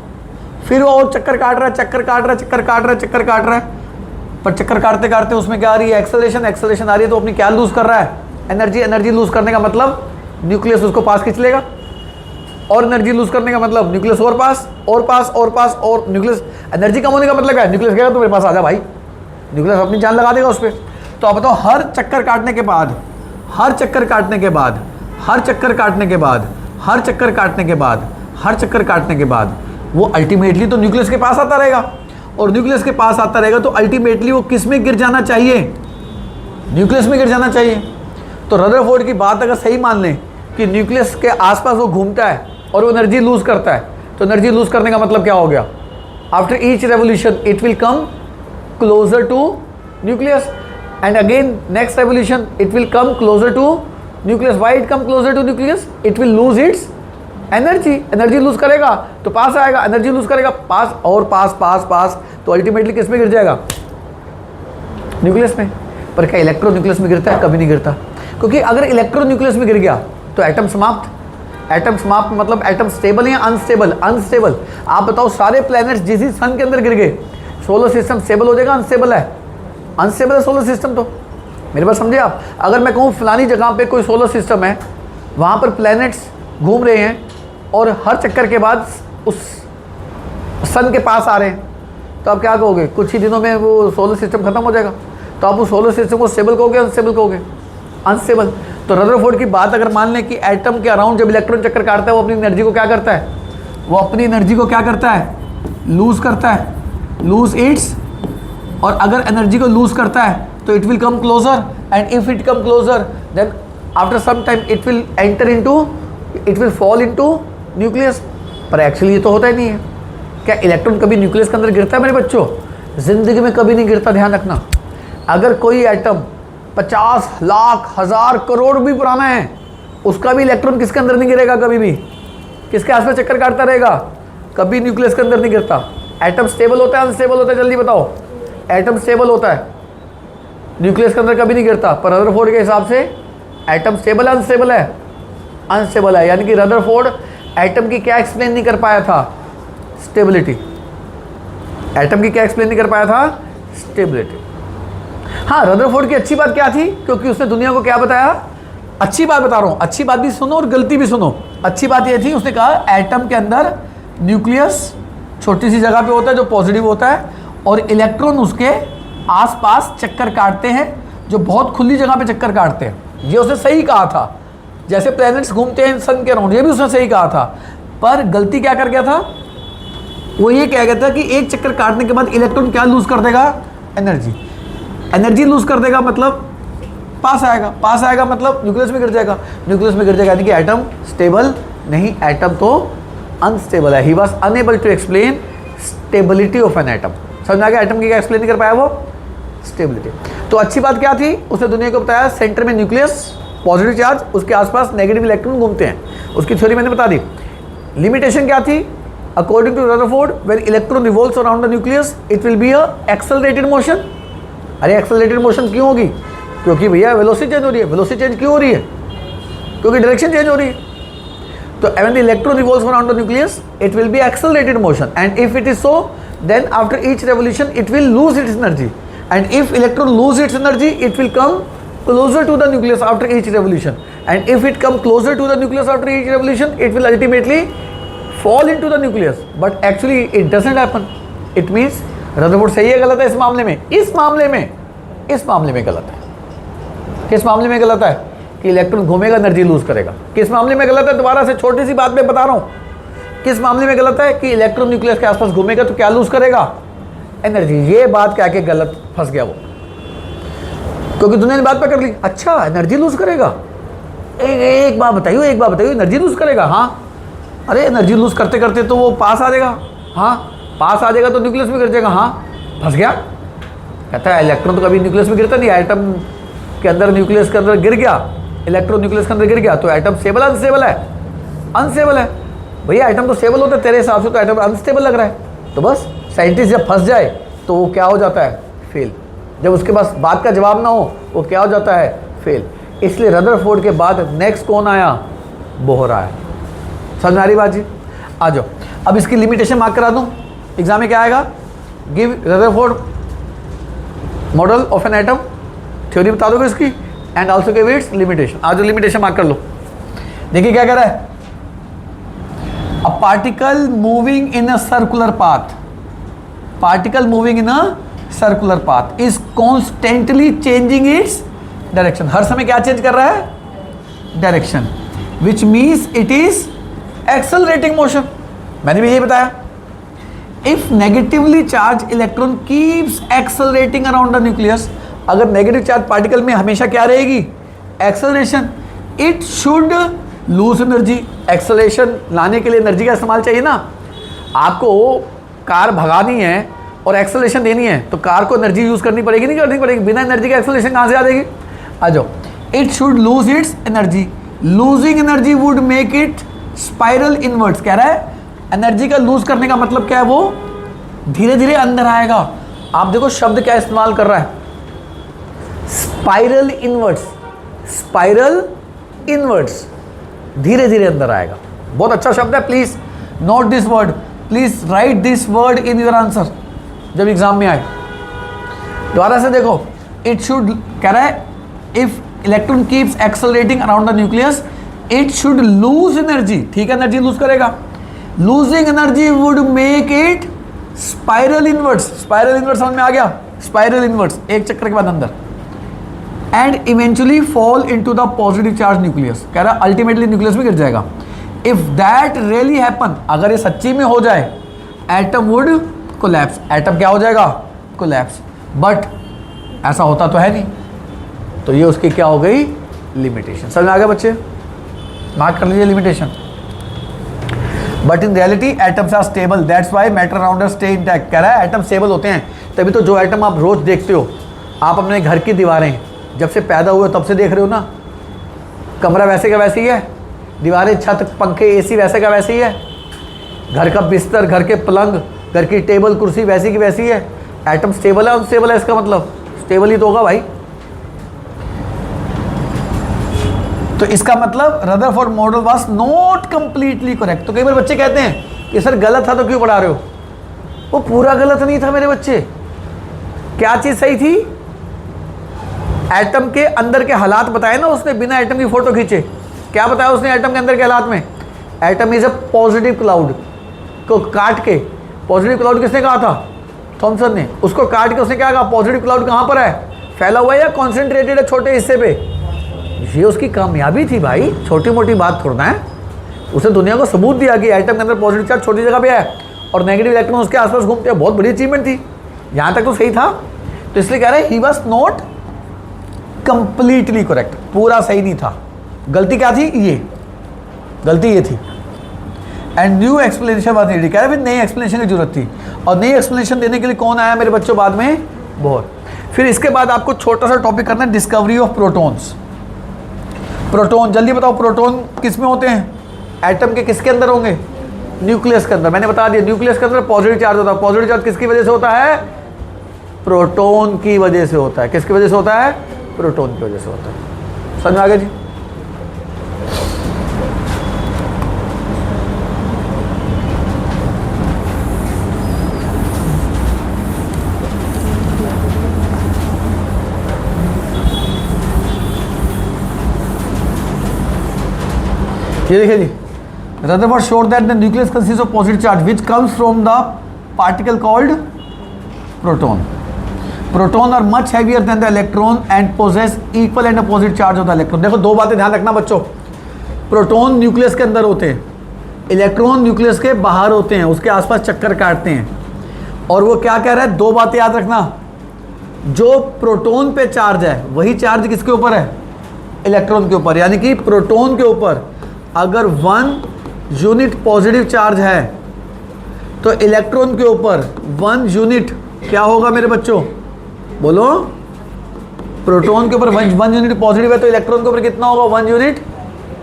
फिर वो और चक्कर काट रहा है, चक्कर काट रहा है, चक्कर काट रहा है, चक्कर काट रहा है, पर चक्कर काटते काटते उसमें क्या आ रही है, एक्सेलरेशन, एक्सेलरेशन आ रही है, तो अपनी क्या लूज कर रहा है, एनर्जी। एनर्जी लूज करने का मतलब न्यूक्लियस उसको पास खींच लेगा, और एनर्जी लूज करने का मतलब न्यूक्लियस और पास और पास और पास, और न्यूक्लियस एनर्जी कम होने का मतलब क्या है, न्यूक्लियस कहेगा तो मेरे पास आ जा भाई, न्यूक्लियस अपनी जान लगा देगा उस पर। तो आप बताओ हर चक्कर काटने के बाद, हर चक्कर काटने के बाद, हर चक्कर काटने के बाद, हर चक्कर काटने के बाद, हर चक्कर काटने के बाद वो अल्टीमेटली तो न्यूक्लियस के पास आता रहेगा। और न्यूक्लियस के पास आता रहेगा तो अल्टीमेटली वो किस में गिर जाना चाहिए, न्यूक्लियस में गिर जाना चाहिए। तो रदरफोर्ड की बात अगर सही मान लें कि न्यूक्लियस के आसपास वो घूमता है और वो एनर्जी लूज करता है, तो एनर्जी लूज करने का मतलब क्या हो गया, after each revolution it will come closer to nucleus, and again next revolution it will come closer to nucleus. Why it come closer to nucleus, it will lose its energy. Energy lose करेगा तो पास आएगा, एनर्जी लूज करेगा पास, और पास पास पास, तो अल्टीमेटली किस में गिर जाएगा, न्यूक्लियस में। पर क्या इलेक्ट्रॉन न्यूक्लियस में गिरता है, कभी नहीं गिरता, क्योंकि अगर इलेक्ट्रॉन न्यूक्लियस में गिर गया तो एटम समाप्त। एटम समाप्त मतलब एटम स्टेबल या अनस्टेबल, अनस्टेबल। आप बताओ सारे प्लैनेट्स जिस सन के अंदर गिर गए, सोलर सिस्टम स्टेबल हो जाएगा, अनस्टेबल है, अनस्टेबल है सोलर सिस्टम। तो मेरे बात समझे आप, अगर मैं कहूँ फलानी जगह पे कोई सोलर सिस्टम है, वहाँ पर प्लैनेट्स घूम रहे हैं, और हर चक्कर के बाद उस सन के पास आ रहे हैं, तो आप क्या कहोगे? कुछ ही दिनों में वो सोलर सिस्टम खत्म हो जाएगा, तो आप उस सोलर सिस्टम को स्टेबल कहोगे, अनस्टेबल कहोगे? अनस्टेबल। तो रदरफोर्ड की बात अगर मान लें कि एटम के अराउंड जब इलेक्ट्रॉन चक्कर काटता है, वो अपनी एनर्जी को क्या करता है? वो अपनी एनर्जी को क्या करता है? लूज करता है, लूज इट्स। और अगर एनर्जी को लूज करता है तो it will come closer, and if it come closer then after some time it will enter into, it will fall into nucleus. पर एक्चुअली ये तो होता ही नहीं है। क्या इलेक्ट्रॉन कभी न्यूक्लियस के अंदर गिरता है मेरे बच्चों? जिंदगी में कभी नहीं गिरता, ध्यान रखना। अगर कोई एटम 50 लाख हज़ार करोड़ भी पुराना है, उसका भी इलेक्ट्रॉन किसके अंदर नहीं गिरेगा कभी भी? किसके आसपास चक्कर काटता रहेगा? कभी न्यूक्लियस के अंदर नहीं गिरता। एटम स्टेबल होता है, अनस्टेबल होता है? जल्दी बताओ। एटम स्टेबल होता है, न्यूक्लियस के अंदर कभी नहीं गिरता। पर रदरफोर्ड के हिसाब से एटम स्टेबल है, अनस्टेबल है? अनस्टेबल है। यानी कि रदरफोर्ड एटम की क्या एक्सप्लेन नहीं कर पाया था? स्टेबिलिटी। एटम की क्या एक्सप्लेन नहीं कर पाया था? स्टेबिलिटी। हाँ, रदरफोर्ड की अच्छी बात क्या थी? क्योंकि उसने दुनिया को क्या बताया? अच्छी बात बता रहा हूँ, अच्छी बात भी सुनो और गलती भी सुनो। अच्छी बात ये थी, उसने कहा एटम के अंदर न्यूक्लियस छोटी सी जगह पे होता है जो पॉजिटिव होता है, और इलेक्ट्रॉन उसके आसपास चक्कर काटते हैं जो बहुत खुली जगह पे चक्कर काटते हैं। ये उसने सही कहा था। जैसे प्लैनेट्स घूमते हैं सन के अराउंड, ये भी उसने सही कहा था। पर गलती क्या कर गया था? वो ये कह गया था कि एक चक्कर काटने के बाद इलेक्ट्रॉन क्या लूज कर देगा? एनर्जी। एनर्जी लूज कर देगा मतलब पास आएगा, पास आएगा मतलब न्यूक्लियस में गिर जाएगा, न्यूक्लियस में गिर जाएगा। यानी कि एटम स्टेबल नहीं, एटम तो अनस्टेबल है। He was unable to explain stability of an atom. समझ आ गया? एटम की क्या एक्सप्लेन नहीं कर पाया वो? स्टेबिलिटी। तो अच्छी बात क्या थी? उसने दुनिया को बताया सेंटर में न्यूक्लियस, पॉजिटिव चार्ज, उसके आसपास नेगेटिव इलेक्ट्रॉन घूमते हैं। उसकी थ्योरी मैंने बता दी। लिमिटेशन क्या थी? According to Rutherford, when electron revolves around the nucleus it will be a accelerated motion. अरे एक्सेलरेटेड मोशन क्यों होगी? क्योंकि भैया वेलोसिटी चेंज हो रही है। वेलोसिटी चेंज क्यों हो रही है? क्योंकि डायरेक्शन चेंज हो रही है। तो when the electron revolves around the nucleus, it will be accelerated motion, and if it is so, then after each revolution it will lose its energy, and if electron lose its energy, it will come closer to the nucleus after each revolution, and if it come closer to the nucleus after each revolution, it will ultimately fall into the nucleus. But actually it doesn't happen. It means Rutherford सही है गलत है इस मामले में? इस मामले में गलत है। किस मामले में गलत है? कि इलेक्ट्रॉन घूमेगा, एनर्जी लूज करेगा। किस मामले में गलत है? दोबारा से छोटी सी बात मैं बता रहा हूँ। किस मामले में गलत है? कि इलेक्ट्रॉन न्यूक्लियस के आसपास घूमेगा तो क्या लूज करेगा? एनर्जी। ये बात क्या के गलत फंस गया वो, क्योंकि दुनिया ने बात पकड़ ली। अच्छा, एनर्जी लूज करेगा? एक बात बताइए, एनर्जी लूज करेगा? हाँ। अरे एनर्जी लूज करते करते तो वो पास आ जाएगा। हाँ, पास आ जाएगा तो न्यूक्लियस में गिर जाएगा। हाँ, फंस गया। कहता है इलेक्ट्रॉन तो कभी न्यूक्लियस में गिरता नहीं। एटम के अंदर न्यूक्लियस के अंदर गिर गया, इलेक्ट्रॉन न्यूक्लियस के अंदर गिर गया, तो एटम स्टेबल अनस्टेबल है? अनस्टेबल है। भैया एटम तो स्टेबल होता है, तेरे हिसाब से तो एटम अनस्टेबल लग रहा है। तो बस साइंटिस्ट जब फंस जाए तो वो क्या हो जाता है? फेल। जब उसके पास बात का जवाब ना हो वो क्या हो जाता है? फेल। इसलिए रदरफोर्ड के बाद नेक्स्ट कौन आया? बोहर आया। समझ आ रही बात जी? आ जाओ। अब इसकी लिमिटेशन मार्क करा दूँ। एग्जाम में क्या आएगा? Give Rutherford model of an atom, theory बता दोगे इसकी, and also give its limitation. आज लिमिटेशन मार्क कर लो। देखिए क्या कह रहा है? A particle moving in a circular path, particle moving in a circular path is constantly changing its direction. हर समय क्या चेंज कर रहा है? Direction, which means it is accelerating motion. मैंने भी यही बताया। If negatively charge electron keeps accelerating around the nucleus, अगर नेगेटिव चार्ज पार्टिकल में हमेशा क्या रहेगी? Acceleration. It should lose energy. Acceleration लाने के लिए एनर्जी का इस्तेमाल चाहिए ना। आपको कार भगानी है और एक्सेलरेशन देनी है तो कार को एनर्जी यूज करनी पड़ेगी, नहीं करनी पड़ेगी? बिना एनर्जी का एक्सेलरेशन कहाँ से आ जाएगी? आ जाओ। It should lose its energy, losing energy would make it spiral inverts. कह रहा है एनर्जी का लूज करने का मतलब क्या है? वो धीरे धीरे अंदर आएगा। आप देखो शब्द क्या इस्तेमाल कर रहा है? स्पाइरल इनवर्ट्स, स्पाइरल इनवर्ट्स, धीरे धीरे अंदर आएगा। बहुत अच्छा शब्द है। Please note this word, please right this word in your answer जब एग्जाम में आए। दोबारा से देखो। इट शुड, कह रहा है if electron keeps accelerating around the nucleus it should lose energy, ठीक है, एनर्जी लूज करेगा। Losing energy would make it spiral inverts, spiral inverts समझ में आ गया, स्पाइरल इनवर्ट्स, एक चक्कर के बाद अंदर, and eventually fall into the positive charge nucleus, कह रहा अल्टीमेटली न्यूक्लियस में गिर जाएगा। इफ दैट रियली हैपन, अगर ये सच्ची में हो जाए, एटम वुड कोलैप्स, एटम क्या हो जाएगा, कोलैप्स। बट ऐसा होता तो है नहीं, तो ये उसकी क्या हो गई, लिमिटेशन। समझ में आ गया बच्चे, मार्क कर लीजिए limitation. But in reality atoms are stable, that's why matter around us stay intact, कह रहा है एटम स्टेबल होते हैं, तभी तो जो एटम आप रोज देखते हो, आप अपने घर की दीवारें जब से पैदा हुए तब से देख रहे हो ना, कमरा वैसे का वैसे ही है, दीवारें, छत, पंखे, एसी वैसे का वैसे ही है, घर का बिस्तर, घर के पलंग, घर की टेबल कुर्सी वैसी की वैसी है। एटम स्टेबल है, अनस्टेबल है, इसका मतलब स्टेबल ही तो होगा भाई। तो इसका मतलब Rutherford model was not completely correct. तो कई बार बच्चे कहते हैं कि सर गलत था तो क्यों पढ़ा रहे हो, वो पूरा गलत नहीं था मेरे बच्चे। क्या चीज सही थी, एटम के अंदर के हालात बताए ना उसने, बिना एटम की फोटो खींचे। क्या बताया उसने एटम के अंदर के हालात में, atom is a positive cloud, को काट के, पॉजिटिव क्लाउड किसने कहा था, थॉमसन ने, उसको काट के उसने क्या कहा, पॉजिटिव क्लाउड कहाँ पर है, फैला हुआ है या कॉन्सेंट्रेटेड है छोटे हिस्से पे। ये उसकी कामयाबी थी भाई, छोटी मोटी बात थोड़ा है। उसने दुनिया को सबूत दिया कि एटम के अंदर पॉजिटिव चार्ज छोटी जगह पे है और नेगेटिव इलेक्ट्रॉन उसके आसपास घूमते हैं, बहुत बड़ी अचीवमेंट थी। यहाँ तक तो सही था, तो इसलिए कह रहे हैं he was not completely correct, पूरा सही नहीं था। गलती क्या थी, ये गलती ये थी। And new explanation was needed, कह रहे नई एक्सप्लेनेशन की जरूरत थी, और नई एक्सप्लेनेशन देने के लिए कौन आया मेरे बच्चों बाद में, बोर। फिर इसके बाद आपको छोटा सा टॉपिक करना है, डिस्कवरी ऑफ प्रोटॉन्स। प्रोटॉन, जल्दी बताओ प्रोटॉन किस में होते हैं, एटम के किसके अंदर होंगे, न्यूक्लियस के अंदर। मैंने बता दिया न्यूक्लियस के अंदर पॉजिटिव चार्ज होता है। पॉजिटिव चार्ज किसकी वजह से होता है, प्रोटॉन की वजह से होता है। किसकी वजह से होता है, प्रोटॉन की वजह से होता है। समझ में आ गया जी। ये देखिए जी, Rutherford showed that the nucleus consists of positive charge which comes from the particle called proton. Proton are much heavier than the electron and possess equal and opposite charge of the electron. देखो दो बातें ध्यान रखना बच्चों, प्रोटॉन न्यूक्लियस के अंदर होते हैं, इलेक्ट्रॉन न्यूक्लियस के बाहर होते हैं, उसके आसपास चक्कर काटते हैं। और वो क्या कह रहा है, दो बातें याद रखना, जो प्रोटॉन पे चार्ज है वही चार्ज किसके ऊपर है, इलेक्ट्रॉन के ऊपर। यानी कि प्रोटॉन के ऊपर अगर 1 यूनिट पॉजिटिव चार्ज है तो इलेक्ट्रॉन के ऊपर 1 यूनिट क्या होगा मेरे बच्चों, बोलो। प्रोटॉन के ऊपर 1 यूनिट पॉजिटिव है तो इलेक्ट्रॉन के ऊपर कितना होगा, 1 यूनिट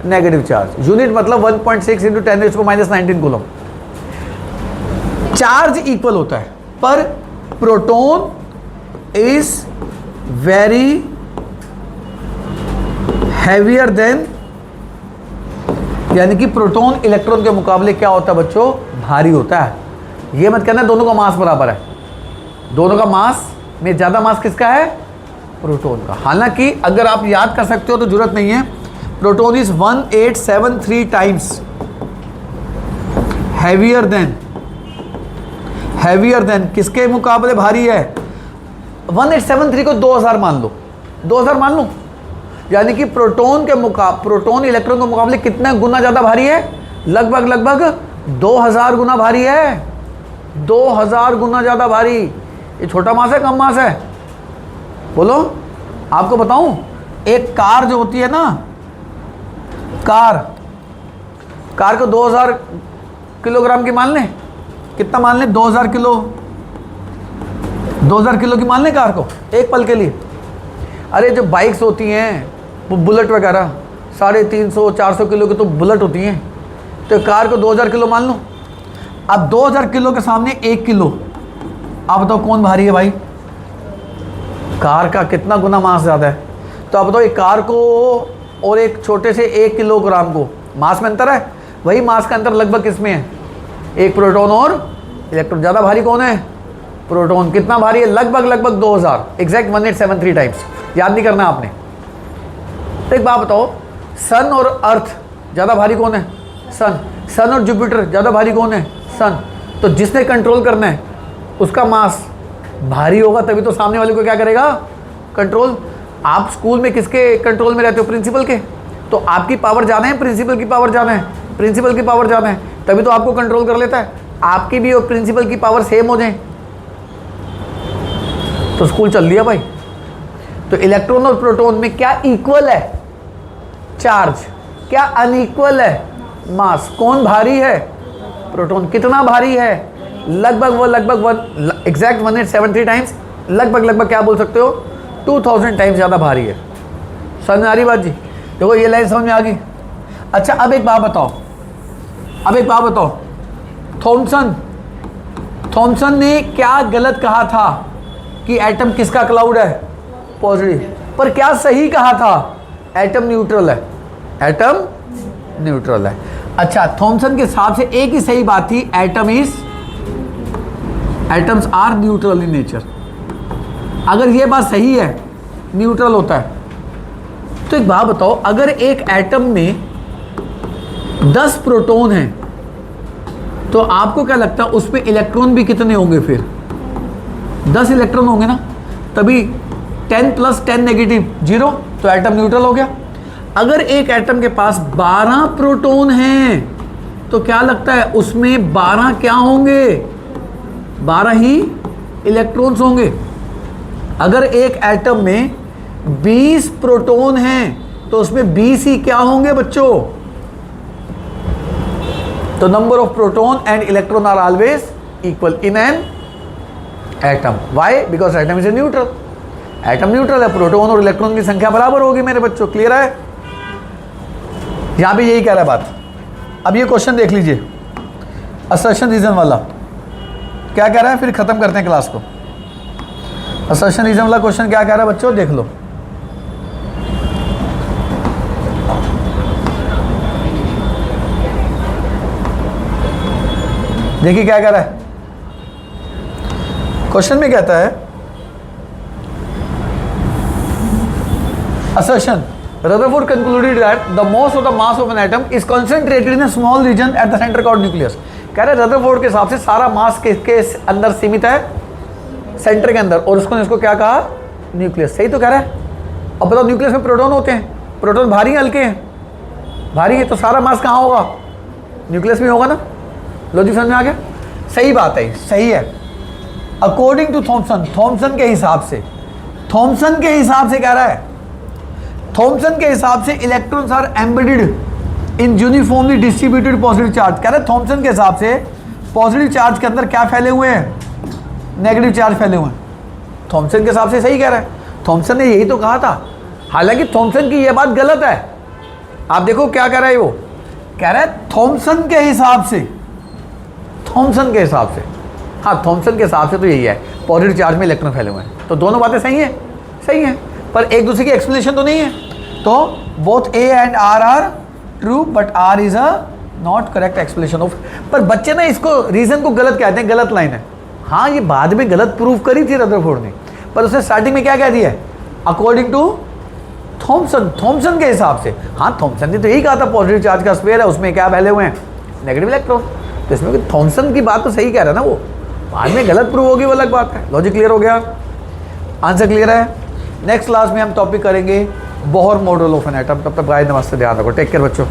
नेगेटिव चार्ज। यूनिट मतलब 1.6 × 10⁻⁻19 कूलम। चार्ज इक्वल होता है, पर proton is very heavier than, यानी कि प्रोटॉन इलेक्ट्रॉन के मुकाबले क्या होता है बच्चों, भारी होता है। ये मत कहना दोनों का मास बराबर है, दोनों का मास में ज़्यादा मास किसका है, प्रोटॉन का। हालांकि अगर आप याद कर सकते हो तो जरूरत नहीं है, proton is 1873 times heavier than किसके मुकाबले भारी है, 1873 को 2000 मान लो, 2000 मान लो। यानी कि प्रोटॉन इलेक्ट्रॉन के मुकाबले कितना गुना ज़्यादा भारी है, लगभग 2000 गुना भारी है, 2000 गुना ज़्यादा भारी। ये छोटा मास है, कम मास है, बोलो। आपको बताऊं, एक कार जो होती है ना, कार को 2000 किलोग्राम की मान लें, कितना मान लें, 2000 किलो की मान लें कार को एक पल के लिए। अरे जो बाइक्स होती हैं वो बुलेट वगैरह 350-400 किलो की तो बुलेट होती हैं, तो कार को 2000 किलो मान लो। अब 2000 किलो के सामने 1 किलो, आप बताओ कौन भारी है भाई, कार का कितना गुना मास ज़्यादा है। तो आप बताओ एक कार को और एक छोटे से 1 किलोग्राम को मास में अंतर है, वही मास का अंतर लगभग किस में है, एक प्रोटॉन और इलेक्ट्रॉन। ज़्यादा भारी कौन है, प्रोटॉन। कितना भारी है, लगभग 2000, एग्जैक्ट 1873 टाइम्स। याद नहीं करना आपने। तो एक बात बताओ, सन और अर्थ ज़्यादा भारी कौन है? सन। सन और जुपिटर ज़्यादा भारी कौन है? सन। तो जिसने कंट्रोल करना है उसका मास भारी होगा, तभी तो सामने वाले को क्या करेगा? कंट्रोल। आप स्कूल में किसके कंट्रोल में रहते हो? प्रिंसिपल के। तो आपकी पावर ज़्यादा है, प्रिंसिपल की पावर ज़्यादा है? प्रिंसिपल की पावर ज़्यादा है, तभी तो आपको कंट्रोल कर लेता है। आपकी भी और प्रिंसिपल की पावर सेम हो जाए तो स्कूल चल दिया भाई। तो इलेक्ट्रॉन और प्रोटॉन में क्या इक्वल है? चार्ज। क्या अनइक्वल है? मास। कौन भारी है? प्रोटॉन। कितना भारी है? लगभग एग्जैक्ट 173 टाइम्स, लगभग क्या बोल सकते हो? 2000 टाइम्स ज़्यादा भारी है। समझ में आ रही बात जी? देखो ये लाइन समझ में आ गई। अच्छा अब एक बात बताओ, थॉमसन ने क्या गलत कहा था कि एटम किसका क्लाउड है? पॉजिटिव। पर क्या सही कहा था? एटम न्यूट्रल है। एटम न्यूट्रल है। अच्छा, थॉमसन के हिसाब से एक ही सही बात थी, atoms are neutral in nature. अगर ये बात सही है, न्यूट्रल होता है, तो एक बात बताओ, अगर एक एटम में 10 प्रोटॉन हैं तो आपको क्या लगता है उसमें इलेक्ट्रॉन भी कितने होंगे? फिर 10 इलेक्ट्रॉन होंगे ना, तभी 10 + 10 नेगेटिव 0, तो एटम न्यूट्रल हो गया। अगर एक एटम के पास 12 प्रोटॉन हैं तो क्या लगता है उसमें 12 क्या होंगे? 12 ही इलेक्ट्रॉन्स होंगे। अगर एक एटम में 20 प्रोटॉन हैं तो उसमें 20 ही क्या होंगे बच्चों? तो number of proton and electron are always equal in an atom. Why? Because atom is a neutral. Atom neutral है, प्रोटॉन और इलेक्ट्रॉन की संख्या बराबर होगी मेरे बच्चों। क्लियर है? यहां भी यही कह रहा है बात। अब ये क्वेश्चन देख लीजिए, असर्शन रीजन वाला क्या कह रहा है, फिर खत्म करते हैं क्लास को। असर्शन रीजन वाला क्वेश्चन क्या कह रहा है बच्चों, देख लो। देखिए क्या कह रहा है क्वेश्चन में। कहता है assertion, Rutherford concluded that the most of the mass of an atom is concentrated in a small region at the center called nucleus। कह रहे रदरफोर्ड के हिसाब से सारा मास किसके अंदर सीमित है? सेंटर के अंदर। और उसको क्या कहा? न्यूक्लियस। सही तो कह रहा है। अब बताओ, न्यूक्लियस में प्रोटॉन होते हैं, प्रोटॉन भारी हल्के हैं? भारी है, तो सारा मास कहाँ होगा? न्यूक्लियस में होगा ना। लॉजिक समझ में आ गया? सही बात है, सही है। अकॉर्डिंग टू थॉमसन के हिसाब से कह रहा है, थॉमसन के हिसाब से electrons are embedded in uniformly distributed positive charge. कह रहे थॉमसन के हिसाब से पॉजिटिव चार्ज के अंदर क्या फैले हुए हैं? नेगेटिव चार्ज फैले हुए हैं। थॉमसन के हिसाब से सही कह रहा है। थॉमसन ने यही तो कहा था, हालांकि थॉमसन की यह बात गलत है। आप देखो क्या कह रहा है, वो कह रहा है थॉमसन के हिसाब से, हाँ थॉमसन के हिसाब से तो यही है, पॉजिटिव चार्ज में इलेक्ट्रॉन फैले हुए हैं। तो दोनों बातें सही हैं, पर एक दूसरे की एक्सप्लेनेशन तो नहीं है। तो both A and R are true, but R is a not correct explanation of. पर बच्चे ना इसको रीजन को गलत कहते हैं, गलत लाइन है। हाँ ये बाद में गलत प्रूव करी थी रदरफोर्ड ने, पर उसने स्टार्टिंग में क्या कह दिया है? अकॉर्डिंग टू थॉमसन के हिसाब से। हाँ थॉमसन ने तो यही कहा था पॉजिटिव चार्ज का स्फीयर है, उसमें क्या फैले हुए हैं? Negative electron. तो इसमें थॉमसन की बात तो सही कह रहा है ना, वो बाद में गलत प्रूव होगी वो अलग बात है। लॉजिक क्लियर हो गया? आंसर क्लियर है? नेक्स्ट क्लास में हम टॉपिक करेंगे Bohr model of an atom. तब तक गाइस नमस्ते, ध्यान रखो, टेक केयर बच्चों।